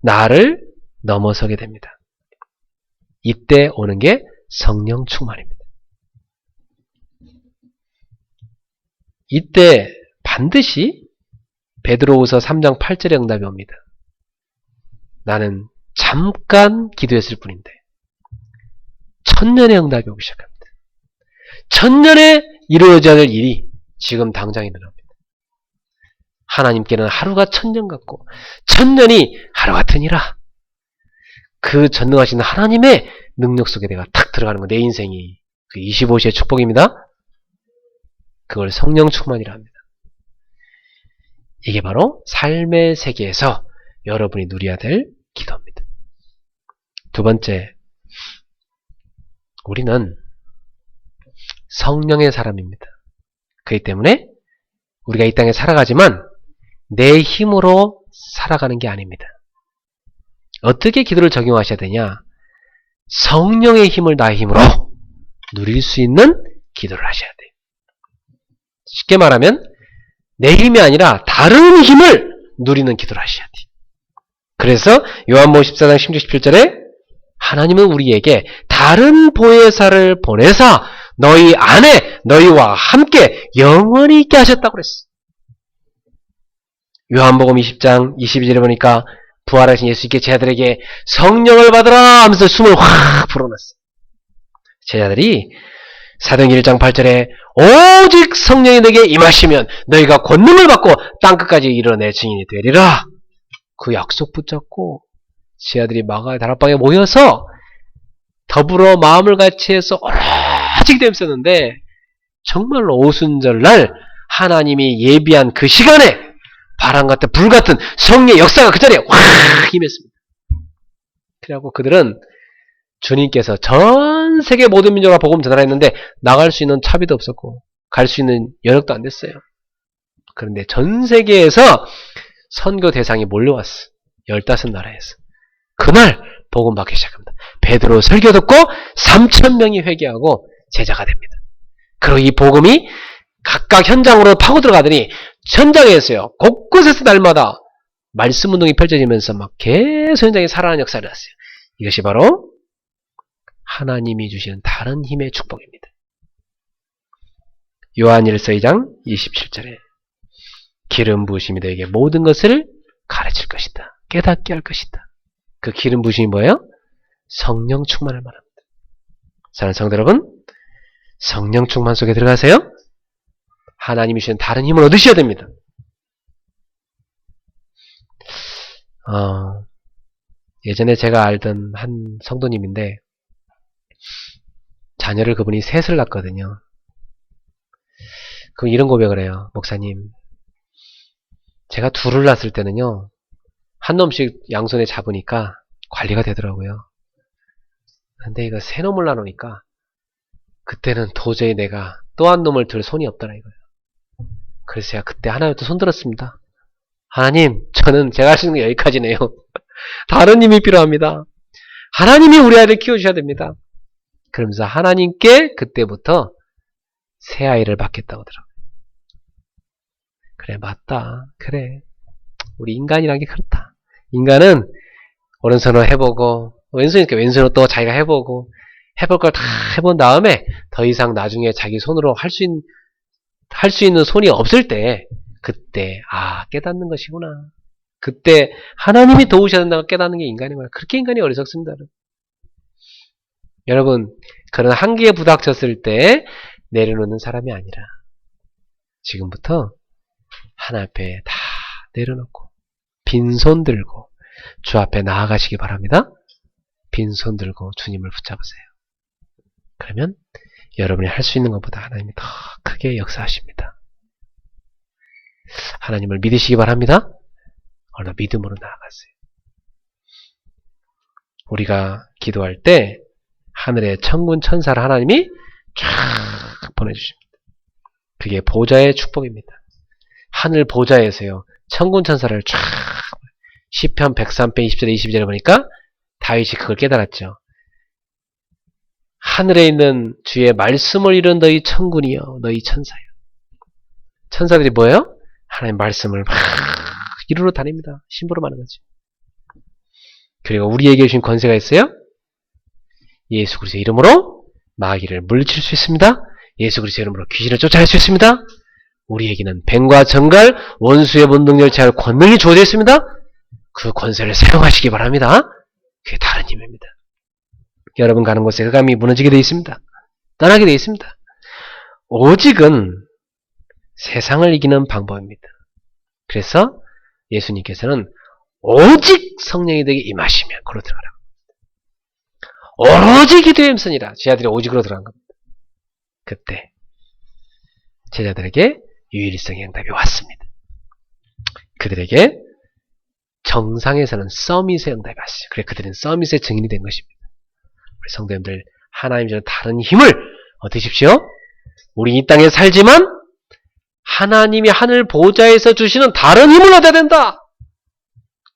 나를 넘어서게 됩니다. 이때 오는 게 성령 충만입니다. 이때 반드시 베드로후서 3장 8절의 응답이 옵니다. 나는 잠깐 기도했을 뿐인데 천년의 응답이 오기 시작합니다. 천년에 이루어져야 될 일이 지금 당장 일어납니다. 하나님께는 하루가 1000년 같고 1000년이 하루 같으니라. 그 전능하신 하나님의 능력 속에 내가 탁 들어가는 거, 내 인생이 그 25시의 축복입니다. 그걸 성령 충만이라 합니다. 이게 바로 삶의 세계에서 여러분이 누려야 될 기도입니다. 두 번째, 우리는 성령의 사람입니다. 그렇기 때문에 우리가 이 땅에 살아가지만 내 힘으로 살아가는 게 아닙니다. 어떻게 기도를 적용하셔야 되냐? 성령의 힘을 나의 힘으로 누릴 수 있는 기도를 하셔야 돼요. 쉽게 말하면 내 힘이 아니라 다른 힘을 누리는 기도를 하셔야 돼요. 그래서 요한복음 14장 16, 17절에 하나님은 우리에게 다른 보혜사를 보내사 너희 안에 너희와 함께 영원히 있게 하셨다고 그랬어. 요한복음 20장 22절에 보니까 부활하신 예수님께 제자들에게 성령을 받으라 하면서 숨을 확 불어넣었어요. 제자들이 사도행전 1장 8절에 오직 성령이 너에게 임하시면 너희가 권능을 받고 땅끝까지 이르러 내 증인이 되리라. 그 약속 붙잡고 제자들이 마가의 다락방에 모여서 더불어 마음을 같이해서 오로지 기도했었는데 정말로 오순절날 하나님이 예비한 그 시간에 바람 같은 불 같은 성령의 역사가 그 자리에 확 임했습니다. 그래갖고 그들은 주님께서 전 세계 모든 민족과 복음 전하했는데 나갈 수 있는 차비도 없었고 갈 수 있는 여력도 안 됐어요. 그런데 전 세계에서 선교 대상이 몰려왔어. 15나라에서. 그날 복음 받기 시작합니다. 베드로 설교 듣고 3000명이 회개하고 제자가 됩니다. 그리고 이 복음이 각각 현장으로 파고 들어가더니 현장에서요. 곳곳에서 날마다 말씀 운동이 펼쳐지면서 막 계속 현장에 살아나는 역사를 했어요. 이것이 바로 하나님이 주시는 다른 힘의 축복입니다. 요한일서 2장 27절에 기름 부으심이 너에게 모든 것을 가르칠 것이다. 깨닫게 할 것이다. 그 기름 부으심이 뭐예요? 성령 충만을 말합니다. 사랑하는 성도 여러분, 성령 충만 속에 들어가세요. 하나님이 주시는 다른 힘을 얻으셔야 됩니다. 예전에 제가 알던 한 성도님인데 자녀를 그분이 셋을 낳았거든요. 그럼 이런 고백을 해요. 목사님, 제가 둘을 낳았을 때는요. 한 놈씩 양손에 잡으니까 관리가 되더라고요. 근데 이거 세 놈을 낳으니까 그때는 도저히 내가 또 한 놈을 들 손이 없더라 이거예요. 그래서 제가 그때 하나님부터 손들었습니다. 하나님, 저는 제가 할 수 있는 게 여기까지네요. 다른 힘이 필요합니다. 하나님이 우리 아이를 키워주셔야 됩니다. 그러면서 하나님께 그때부터 새 아이를 받겠다고 하더라고요. 그래, 맞다. 그래. 우리 인간이란 게 그렇다. 인간은 오른손으로 해보고 왼손이니까 왼손으로 또 자기가 해보고 해볼 걸 다 해본 다음에 더 이상 나중에 자기 손으로 할 수 있는 손이 없을 때 그때 깨닫는 것이구나. 그때 하나님이 도우셔야 된다고 깨닫는 게 인간이구나. 그렇게 인간이 어리석습니다. 여러분, 그런 한계에 부닥쳤을 때 내려놓는 사람이 아니라 지금부터 하나님 앞에 다 내려놓고 빈손 들고 주 앞에 나아가시기 바랍니다. 빈손 들고 주님을 붙잡으세요. 그러면 여러분이 할 수 있는 것보다 하나님이 더 크게 역사하십니다. 하나님을 믿으시기 바랍니다. 얼른 믿음으로 나아가세요. 우리가 기도할 때 하늘의 천군 천사를 하나님이 쫙 보내주십니다. 그게 보좌의 축복입니다. 하늘 보좌에서요. 천군 천사를 쫙 시편 103편 20절에 22절에 보니까 다윗이 그걸 깨달았죠. 하늘에 있는 주의 말씀을 이룬 너희 천군이여 너희 천사여. 천사들이 뭐예요? 하나님 말씀을 막 이루러 다닙니다. 심부름하는 거지. 그리고 우리에게 주신 권세가 있어요. 예수 그리스도의 이름으로 마귀를 물리칠 수 있습니다. 예수 그리스도의 이름으로 귀신을 쫓아낼 수 있습니다. 우리에게는 뱀과 정갈, 원수의 본능을 제할 권능이 주어져 있습니다. 그 권세를 사용하시기 바랍니다. 그게 다른 힘입니다. 여러분 가는 곳에 흑암이 무너지게 되어 있습니다. 떠나게 되어 있습니다. 오직은 세상을 이기는 방법입니다. 그래서 예수님께서는 오직 성령이 되게 임하시면 그로 들어가라. 오로지 기도의 음성이라. 제자들이 오직으로 들어간 겁니다. 그때 제자들에게 유일성의 응답이 왔습니다. 그들에게 정상에서는 서밋의 응답이 왔어요. 그래 그들은 서밋의 증인이 된 것입니다. 우리 성도님들 하나님 저는 다른 힘을 얻으십시오. 우리 이 땅에 살지만 하나님이 하늘 보좌에서 주시는 다른 힘을 얻어야 된다.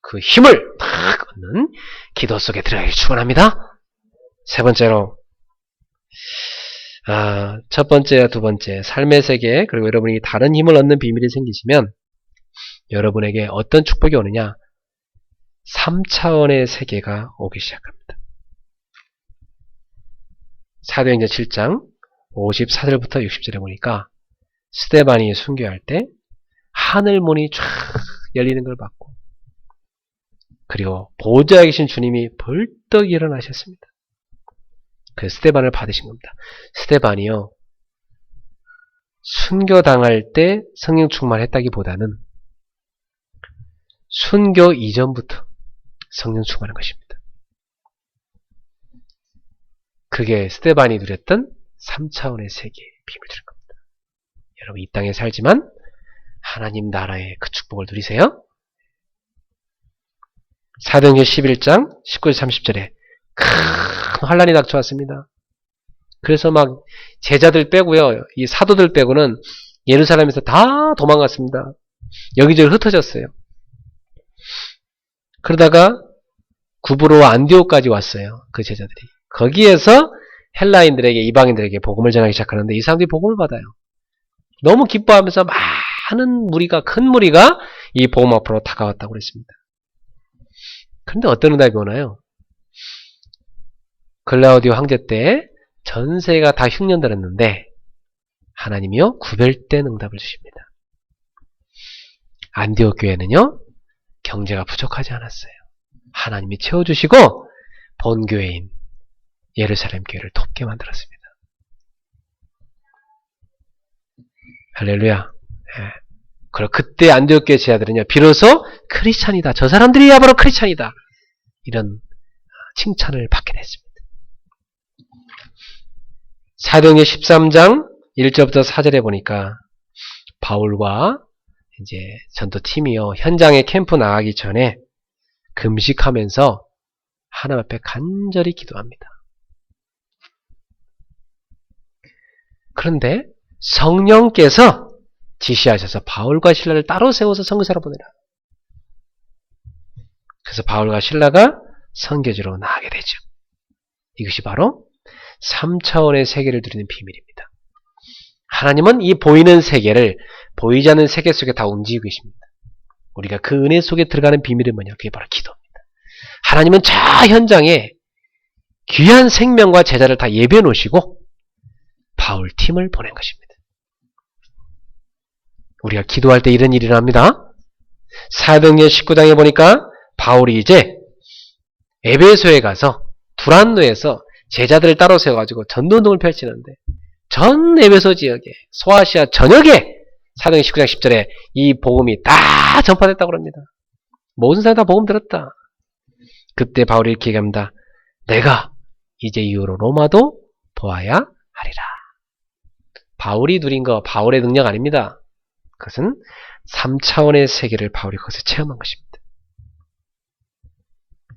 그 힘을 탁 얻는 기도 속에 들어가길 축원합니다. 세 번째로 첫 번째와 두 번째 삶의 세계 그리고 여러분이 다른 힘을 얻는 비밀이 생기시면 여러분에게 어떤 축복이 오느냐 3차원의 세계가 오기 시작합니다. 사도행전 7장 54절부터 60절에 보니까 스데반이 순교할 때 하늘문이 쫙 열리는 걸 봤고 그리고 보좌에 계신 주님이 벌떡 일어나셨습니다. 그 스데반을 받으신 겁니다. 스데반이요 순교당할 때 성령 충만했다기보다는 순교 이전부터 성령 충만한 것입니다. 그게 스데반이 누렸던 3차원의 세계의 비밀을 들은 겁니다. 여러분 이 땅에 살지만 하나님 나라의 그 축복을 누리세요. 사도행전 11장 19절 30절에 큰 환란이 닥쳐왔습니다. 그래서 막 제자들 빼고요. 이 사도들 빼고는 예루살렘에서 다 도망갔습니다. 여기저기 흩어졌어요. 그러다가 구브로 안디옥까지 왔어요. 그 제자들이. 거기에서 헬라인들에게 이방인들에게 복음을 전하기 시작하는데 이 사람들이 복음을 받아요. 너무 기뻐하면서 많은 무리가 큰 무리가 이 복음 앞으로 다가왔다고 그랬습니다. 그런데 어떤 응답이 오나요? 글라우디오 황제 때 전세가 다 흉년들었는데 하나님이요 구별된 응답을 주십니다. 안디옥 교회는요 경제가 부족하지 않았어요. 하나님이 채워주시고 본교회인 예루살렘 교회를 돕게 만들었습니다. 할렐루야. 예. 그리고 그때 안디옥 교회 제자들은요 비로소 크리스찬이다. 저 사람들이야 바로 크리스찬이다. 이런 칭찬을 받게 됐습니다. 사도행전 13장 1절부터 4절에 보니까 바울과 이제 전도팀이요 현장에 캠프 나가기 전에 금식하면서 하나님 앞에 간절히 기도합니다. 그런데 성령께서 지시하셔서 바울과 신라를 따로 세워서 선교사로 보내라. 그래서 바울과 신라가 선교지로 나가게 되죠. 이것이 바로 3차원의 세계를 누리는 비밀입니다. 하나님은 이 보이는 세계를 보이지 않는 세계 속에 다 움직이고 계십니다. 우리가 그 은혜 속에 들어가는 비밀은 뭐냐? 그게 바로 기도입니다. 하나님은 저 현장에 귀한 생명과 제자를 다 예배해 놓으시고 바울 팀을 보낸 것입니다. 우리가 기도할 때 이런 일이 일어납니다. 사도행전 19장에 보니까 바울이 이제 에베소에 가서 두란노에서 제자들을 따로 세워가지고 전도운동을 펼치는데 전 에베소 지역에 소아시아 전역에 사도행전 19장 10절에 이 복음이 다 전파됐다고 합니다. 모든 사람 다 복음 들었다. 그때 바울이 이렇게 얘기합니다. 내가 이제 이후로 로마도 보아야 하리라. 바울이 누린 거 바울의 능력 아닙니다. 그것은 3차원의 세계를 바울이 거기서 체험한 것입니다.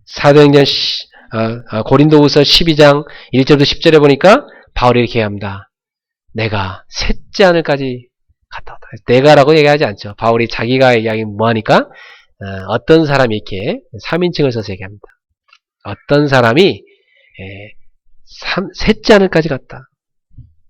사도행전 고린도후서 12장 1절부터 10절에 보니까 바울이 이렇게 얘기합니다. 내가 셋째 하늘까지 갔다 왔다. 내가라고 얘기하지 않죠. 바울이 자기가 이야기 뭐하니까 어떤 사람이 이렇게 3인칭을 써서 얘기합니다. 어떤 사람이 셋째 하늘까지 갔다.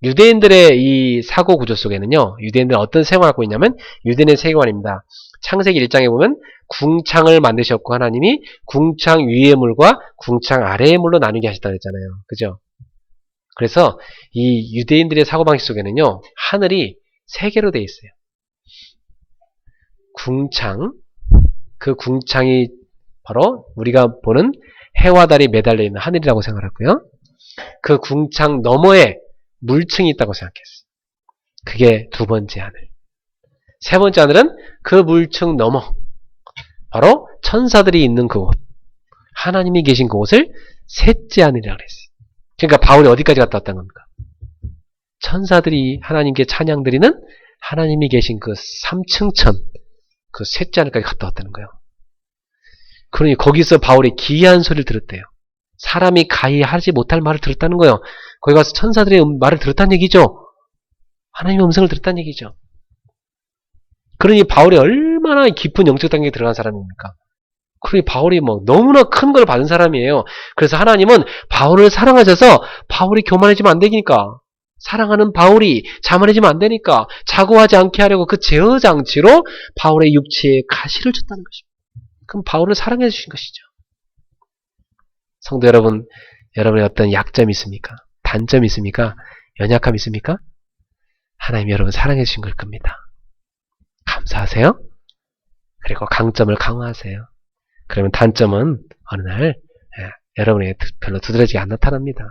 유대인들의 이 사고 구조 속에는요. 유대인들은 어떤 생활을 하고 있냐면 유대인의 세계관입니다. 창세기 1장에 보면 궁창을 만드셨고 하나님이 궁창 위의 물과 궁창 아래의 물로 나누게 하셨다고 했잖아요. 그죠? 그래서 이 유대인들의 사고방식 속에는요. 하늘이 세 개로 되어 있어요. 궁창, 그 궁창이 바로 우리가 보는 해와 달이 매달려 있는 하늘이라고 생각하고요. 그 궁창 너머에 물층이 있다고 생각했어요. 그게 두 번째 하늘. 세 번째 하늘은 그 물층 넘어 바로 천사들이 있는 그곳, 하나님이 계신 그곳을 셋째 하늘이라고 그랬어요. 그러니까 바울이 어디까지 갔다 왔다는 겁니까? 천사들이 하나님께 찬양 드리는 하나님이 계신 그 3층천, 그 셋째 하늘까지 갔다 왔다는 거예요. 그러니 거기서 바울이 기이한 소리를 들었대요. 사람이 가히 하지 못할 말을 들었다는 거예요. 거기 가서 천사들의 말을 들었다는 얘기죠. 하나님의 음성을 들었다는 얘기죠. 그러니 바울이 얼마나 깊은 영적 단계에 들어간 사람입니까? 그러니 바울이 뭐 너무나 큰 걸 받은 사람이에요. 그래서 하나님은 바울을 사랑하셔서 바울이 교만해지면 안 되니까, 사랑하는 바울이 자만해지면 안 되니까 자고하지 않게 하려고 그 제어 장치로 바울의 육체에 가시를 줬다는 것입니다. 그럼 바울을 사랑해 주신 것이죠. 성도 여러분, 여러분의 어떤 약점이 있습니까? 단점이 있습니까? 연약함이 있습니까? 하나님이 여러분 사랑해 주신 걸 겁니다. 감사하세요. 그리고 강점을 강화하세요. 그러면 단점은 어느 날 여러분에게 별로 두드러지게 안 나타납니다.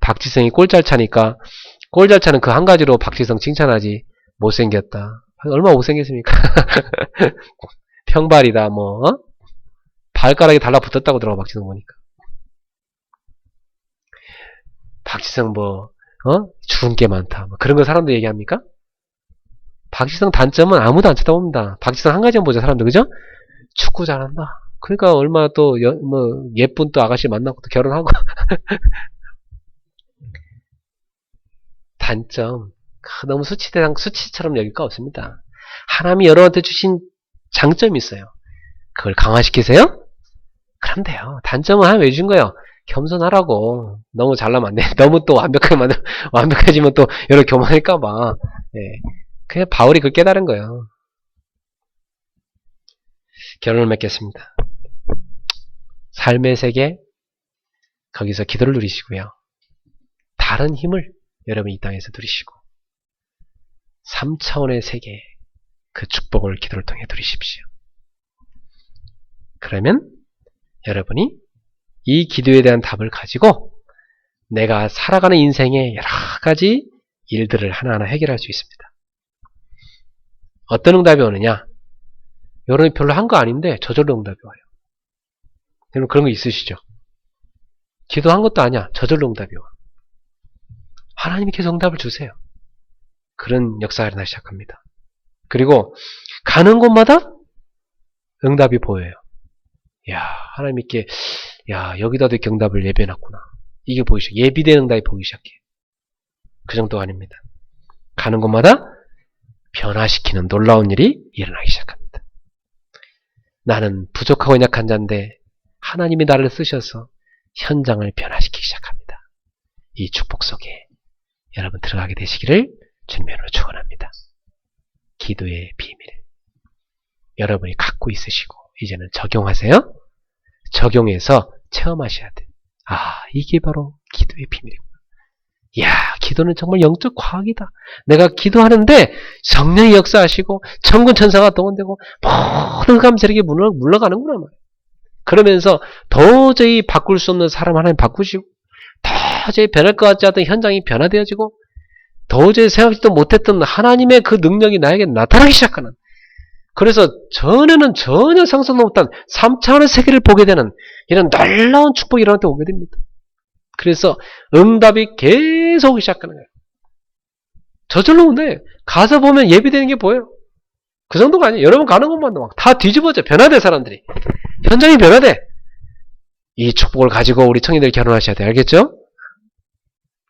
박지성이 골 잘 차니까 골 잘 차는 그 한 가지로 박지성 칭찬하지, 못생겼다. 얼마나 못생겼습니까? 평발이다 뭐 발가락이 달라붙었다고 들어가. 박지성 보니까 박지성 뭐 죽은 게 많다 뭐 그런 거 사람들 얘기합니까? 박지성 단점은 아무도 안 쳐다봅니다. 박지성 한 가지만 보죠 사람들, 그죠? 축구 잘한다. 그러니까 얼마나 또 예쁜 또 아가씨 만나고 또 결혼하고. 단점, 너무 수치처럼 여길 거 없습니다. 하나님이 여러분한테 주신 장점이 있어요. 그걸 강화시키세요? 그럼 돼요. 단점은 하나님 왜 주신 거예요? 겸손하라고. 너무 잘나면 안 돼. 너무 또 완벽해지면 또 여러 교만할까봐. 네. 그냥 바울이 그걸 깨달은 거예요. 결론을 맺겠습니다. 삶의 세계, 거기서 기도를 누리시고요. 다른 힘을 여러분 이 땅에서 누리시고 3차원의 세계, 그 축복을 기도를 통해 누리십시오. 그러면 여러분이 이 기도에 대한 답을 가지고 내가 살아가는 인생의 여러 가지 일들을 하나하나 해결할 수 있습니다. 어떤 응답이 오느냐? 여러분이 별로 한 거 아닌데 저절로 응답이 와요. 여러분 그런 거 있으시죠? 기도한 것도 아니야. 저절로 응답이 와. 하나님이 계속 응답을 주세요. 그런 역사가 일어나기 시작합니다. 그리고 가는 곳마다 응답이 보여요. 야, 하나님께 여기다도 이렇게 응답을 예배해놨구나. 이게 보이시죠? 예비된 응답이 보이기 시작해요. 그 정도가 아닙니다. 가는 곳마다 변화시키는 놀라운 일이 일어나기 시작합니다. 나는 부족하고 연약한 자인데 하나님이 나를 쓰셔서 현장을 변화시키기 시작합니다. 이 축복 속에 여러분 들어가게 되시기를 주님으로 축원합니다. 기도의 비밀 여러분이 갖고 있으시고 이제는 적용하세요. 적용해서 체험하셔야 돼요. 이게 바로 기도의 비밀이구나. 이야, 기도는 정말 영적 과학이다. 내가 기도하는데 성령이 역사하시고 천군 천사가 동원되고 모든 감세력이 물러가는구나 말이에요. 그러면서 도저히 바꿀 수 없는 사람 하나님 바꾸시고 도저히 변할 것 같지 않던 현장이 변화되어지고 도저히 생각지도 못했던 하나님의 그 능력이 나에게 나타나기 시작하는, 그래서 전에는 전혀 상상도 못한 3차원의 세계를 보게 되는 이런 놀라운 축복이 일어날 때 오게 됩니다. 그래서 응답이 계속 오기 시작하는 거예요. 저절로 오네. 가서 보면 예비되는 게 보여요. 그 정도가 아니에요. 여러분 가는 것만 막 다 뒤집어져. 변화돼 사람들이. 현장이 변화돼. 이 축복을 가지고 우리 청년들이 결혼하셔야 돼요. 알겠죠?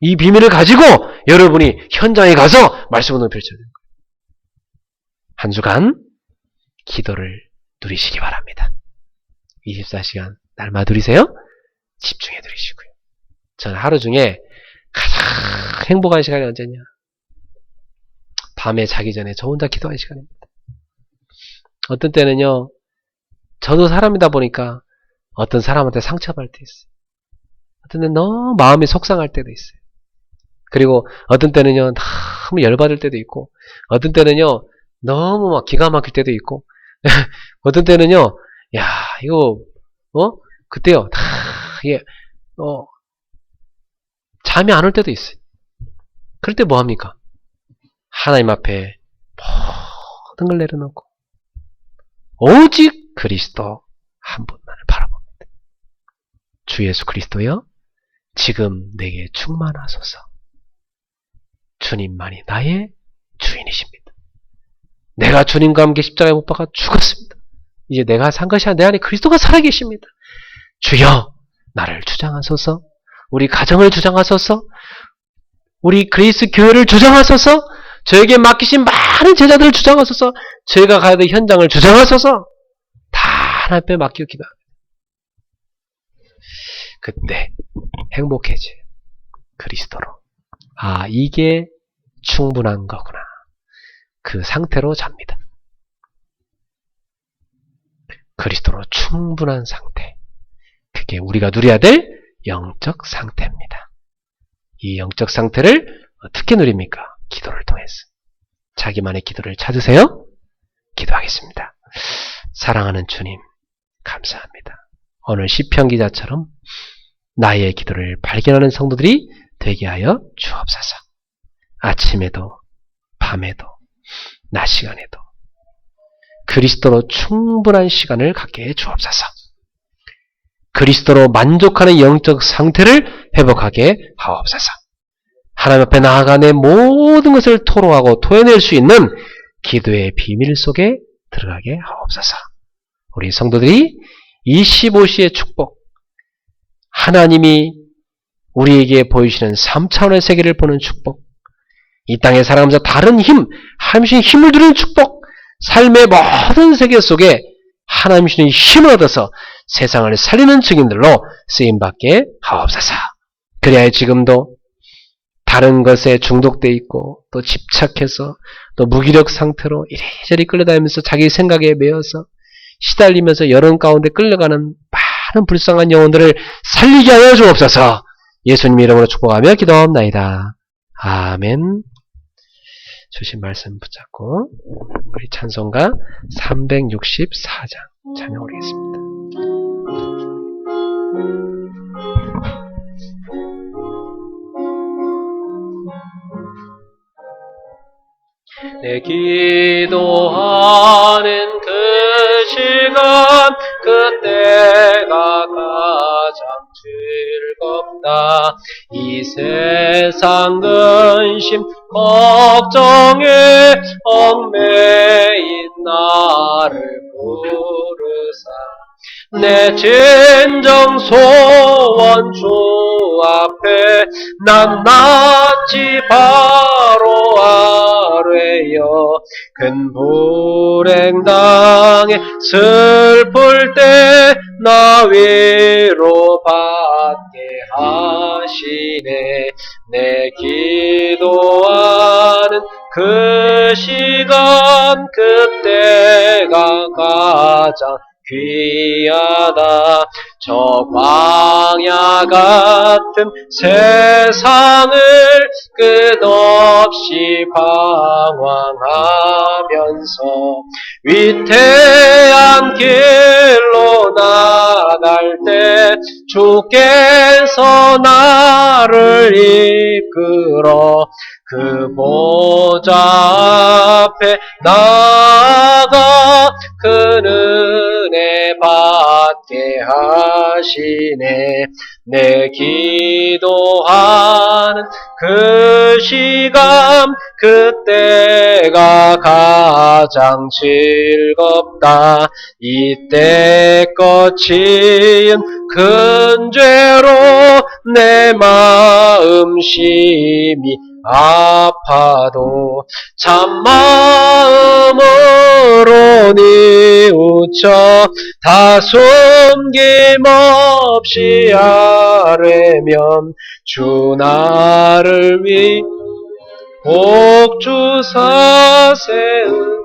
이 비밀을 가지고 여러분이 현장에 가서 말씀을 펼쳐야 돼요. 한 주간 기도를 누리시기 바랍니다. 24시간 날마다 누리세요. 집중해 누리시고요. 저는 하루 중에 가장 행복한 시간이 언제냐? 밤에 자기 전에 저 혼자 기도하는 시간입니다. 어떤 때는요, 저도 사람이다 보니까 어떤 사람한테 상처받을 때 있어요. 어떤 때는 너무 마음이 속상할 때도 있어요. 그리고 어떤 때는요, 너무 열받을 때도 있고, 어떤 때는요, 너무 막 기가 막힐 때도 있고, 어떤 때는요, 이거, 그때요, 이게, 잠이 안 올 때도 있어요. 그럴 때 뭐 합니까? 하나님 앞에 모든 걸 내려놓고 오직 그리스도 한 분만을 바라봅니다. 주 예수 그리스도여, 지금 내게 충만하소서. 주님만이 나의 주인이십니다. 내가 주님과 함께 십자가에 못 박아 죽었습니다. 이제 내가 산 것이 아니라 내 안에 그리스도가 살아계십니다. 주여, 나를 주장하소서. 우리 가정을 주장하소서. 우리 그리스 교회를 주장하소서. 저에게 맡기신 많은 제자들을 주장하소서. 저희가 가야 될 현장을 주장하소서. 다 하나님 앞에 맡기고 기도합니다. 그때 행복해져요. 그리스도로. 아, 이게 충분한 거구나. 그 상태로 잡니다. 그리스도로 충분한 상태. 그게 우리가 누려야 될 영적 상태입니다. 이 영적 상태를 어떻게 누립니까? 기도를 통해서. 자기만의 기도를 찾으세요. 기도하겠습니다. 사랑하는 주님, 감사합니다. 오늘 시편 기자처럼 나의 기도를 발견하는 성도들이 되게 하여 주옵소서. 아침에도 밤에도 낮 시간에도 그리스도로 충분한 시간을 갖게 해 주옵소서. 그리스도로 만족하는 영적 상태를 회복하게 하옵소서. 하나님 앞에 나아가 내 모든 것을 토로하고 토해낼 수 있는 기도의 비밀 속에 들어가게 하옵소서. 우리 성도들이 25시의 축복, 하나님이 우리에게 보이시는 3차원의 세계를 보는 축복, 이 땅에 살아가면서 다른 힘, 하나님의 힘을 누리는 축복, 삶의 모든 세계 속에 하나님의 힘을 얻어서 세상을 살리는 증인들로 쓰임받게 하옵소서. 그래야 지금도 다른 것에 중독되어 있고 또 집착해서 또 무기력 상태로 이리저리 끌려다니면서 자기 생각에 매여서 시달리면서 여론 가운데 끌려가는 많은 불쌍한 영혼들을 살리게 하여 주옵소서. 예수님 이름으로 축복하며 기도합나이다. 아멘. 주신 말씀 붙잡고 우리 찬송가 364장 찬양 올리겠습니다. 내 기도하는 그 시간 그때가 가장 즐겁다. 이 세상 근심 걱정에 얽매인 나를 부르사 내 진정 소원 주 앞에 난 낫지 바로 아뢰여 큰 불행당해 슬플 때 나 위로받게 하시네. 내 기도하는 그 시간 그때가 가장 귀하다. 저 광야 같은 세상을 끝없이 방황하면서 위태한 길로 나갈 때 주께서 나를 이끌어 그 보좌 앞에 나아가 그 은혜 받게 하시네. 내 기도하는 그 시간 그때가 가장 즐겁다. 이때껏 지은 큰 죄로 내 마음 심히 아파도 참마음으로 뉘우쳐 다 숨김없이 아뢰면 주 나를 위 복주사 세운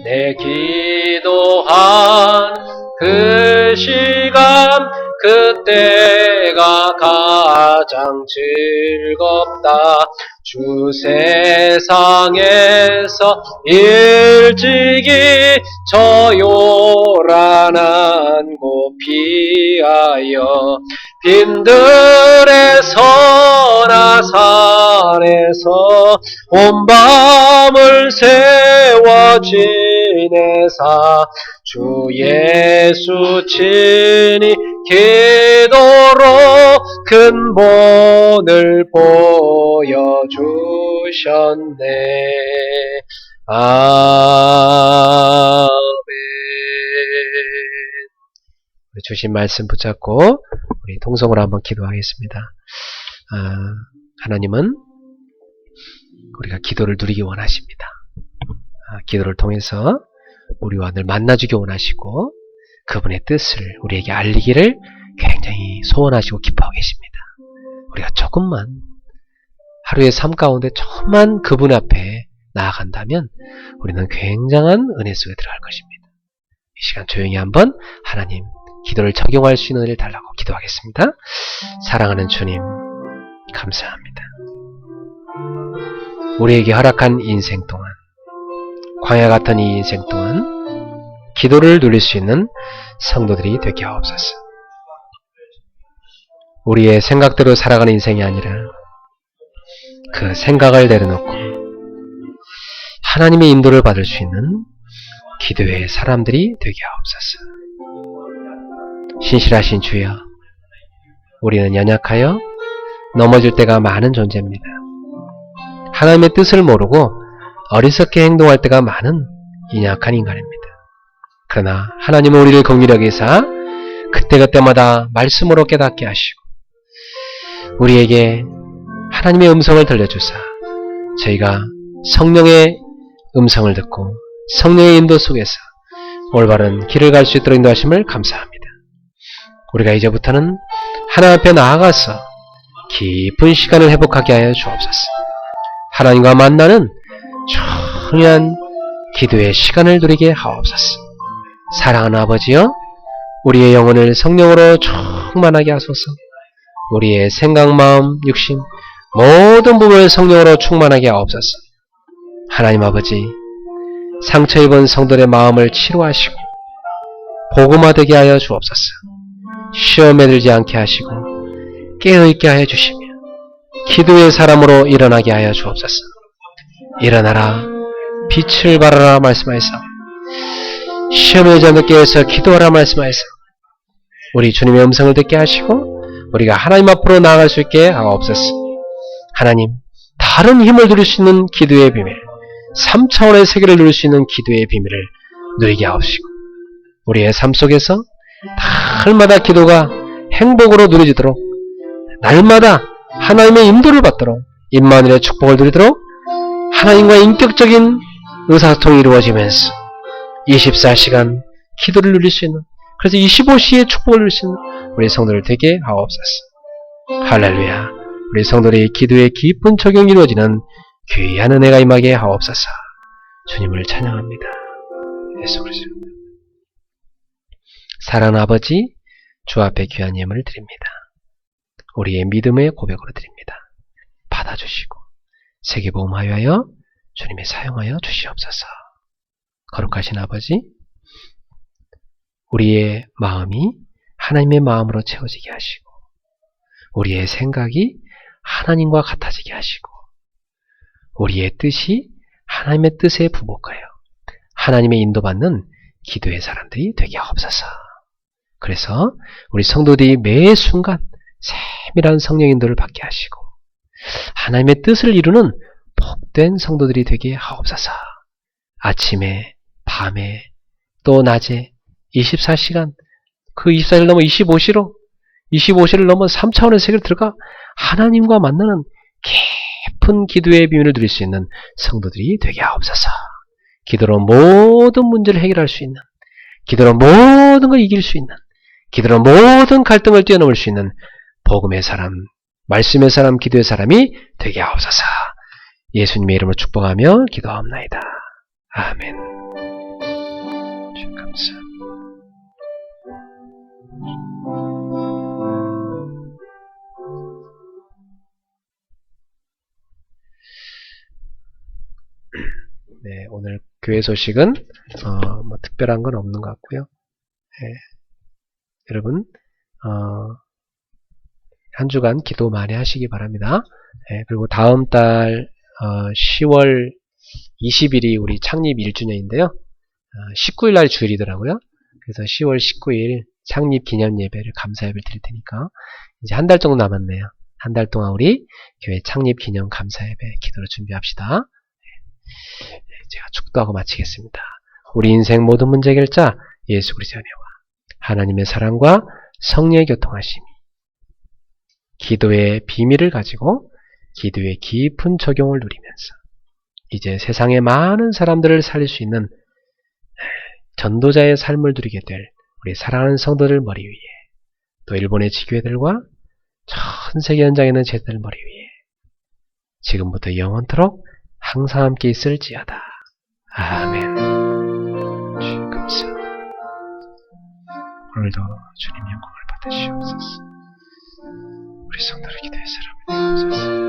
내 기도한 그 시간 그때가 가장 즐겁다. 주 세상에서 일찍이 저 요란한 곳 피하여 빈들의 선하산에서 온 밤을 세워 지내사 주 예수 친히 기도로 근본을 보여주셨네. 아멘. 주신 말씀 붙잡고 우리 동성으로 한번 기도하겠습니다. 하나님은 우리가 기도를 누리기 원하십니다. 기도를 통해서 우리와 늘 만나주기 원하시고 그분의 뜻을 우리에게 알리기를 굉장히 소원하시고 기뻐하고 계십니다. 우리가 조금만 하루의 삶 가운데 조금만 그분 앞에 나아간다면 우리는 굉장한 은혜 속에 들어갈 것입니다. 이 시간 조용히 한번 하나님 기도를 적용할 수 있는 은혜를 달라고 기도하겠습니다. 사랑하는 주님 감사합니다. 우리에게 허락한 인생 동안 광야 같은 이 인생 동안 기도를 누릴 수 있는 성도들이 되게 하옵소서. 우리의 생각대로 살아가는 인생이 아니라 그 생각을 내려놓고 하나님의 인도를 받을 수 있는 기도의 사람들이 되게 하옵소서. 신실하신 주여, 우리는 연약하여 넘어질 때가 많은 존재입니다. 하나님의 뜻을 모르고 어리석게 행동할 때가 많은 연약한 인간입니다. 그러나 하나님은 우리를 긍휼히 여기사 그때그때마다 말씀으로 깨닫게 하시고 우리에게 하나님의 음성을 들려주사 저희가 성령의 음성을 듣고 성령의 인도 속에서 올바른 길을 갈 수 있도록 인도하심을 감사합니다. 우리가 이제부터는 하나님 앞에 나아가서 깊은 시간을 회복하게 하여 주옵소서. 하나님과 만나는 중요한 기도의 시간을 누리게 하옵소서. 사랑하는 아버지여, 우리의 영혼을 성령으로 충만하게 하소서. 우리의 생각, 마음, 육신 모든 부분을 성령으로 충만하게 하옵소서. 하나님 아버지, 상처 입은 성도의 마음을 치료하시고 복음화되게 하여 주옵소서. 시험에 들지 않게 하시고 깨어있게 하여 주시며 기도의 사람으로 일어나게 하여 주옵소서. 일어나라, 빛을 발하라 말씀하여서 시험에 들지 않게 깨어서 기도하라 말씀하여서 우리 주님의 음성을 듣게 하시고 우리가 하나님 앞으로 나아갈 수 있게 하옵소서. 하나님, 다른 힘을 누릴 수 있는 기도의 비밀, 3차원의 세계를 누릴 수 있는 기도의 비밀을 누리게 하옵시고 우리의 삶 속에서 날마다 기도가 행복으로 누려지도록 날마다 하나님의 인도를 받도록 임마누엘의 축복을 누리도록 하나님과 인격적인 의사소통이 이루어지면서 24시간 기도를 누릴 수 있는, 그래서 25시에 축복을 누릴 수 있는 우리 성도를 되게 하옵소서. 할렐루야. 우리 성도들의 기도에 깊은 적용이 이루어지는 귀한 은혜가 임하게 하옵소서. 주님을 찬양합니다. 예수 그리스도. 사랑하는 아버지, 주 앞에 귀한 예물을 드립니다. 우리의 믿음의 고백으로 드립니다. 받아주시고 세계복음하여 주님이 사용하여 주시옵소서. 거룩하신 아버지, 우리의 마음이 하나님의 마음으로 채워지게 하시고 우리의 생각이 하나님과 같아지게 하시고 우리의 뜻이 하나님의 뜻에 부복하여 하나님의 인도받는 기도의 사람들이 되게 하옵소서. 그래서 우리 성도들이 매 순간 세밀한 성령 인도를 받게 하시고 하나님의 뜻을 이루는 복된 성도들이 되게 하옵소서. 아침에, 밤에, 또 낮에 24시간, 그 24시를 넘어 25시를 넘어 3차원의 세계를 들어가 하나님과 만나는 깊은 기도의 비밀을 누릴 수 있는 성도들이 되게 하옵소서. 기도로 모든 문제를 해결할 수 있는, 기도로 모든 걸 이길 수 있는, 기도로 모든 갈등을 뛰어넘을 수 있는 복음의 사람, 말씀의 사람, 기도의 사람이 되게 하옵소서. 예수님의 이름으로 축복하며 기도하옵나이다. 아멘. 주님 감사합니다. 네, 오늘 교회 소식은 뭐 특별한 건 없는 것 같고요. 네, 여러분 한 주간 기도 많이 하시기 바랍니다. 그리고 다음 달 10월 20일이 우리 창립 1주년인데요. 19일 날 주일이더라고요. 그래서 10월 19일 창립 기념 예배를 감사 예배를 드릴 테니까 이제 한 달 정도 남았네요. 한 달 동안 우리 교회 창립 기념 감사 예배 기도를 준비합시다. 제가 축도하고 마치겠습니다. 우리 인생 모든 문제 해결자 예수 그리스도의 은혜와 하나님의 사랑과 성령의 교통하심이 기도의 비밀을 가지고 기도의 깊은 적용을 누리면서 이제 세상의 많은 사람들을 살릴 수 있는 전도자의 삶을 누리게 될 우리 사랑하는 성도들 머리 위에 또 일본의 지교회들과 전 세계 현장에 있는 제자들 머리 위에 지금부터 영원토록 항상 함께 있을지어다. 아멘. 주님 감사합니다. 오늘도 주님 영광을 받으시옵소서. 우리 성도를 기도해 사람을 내옵소서.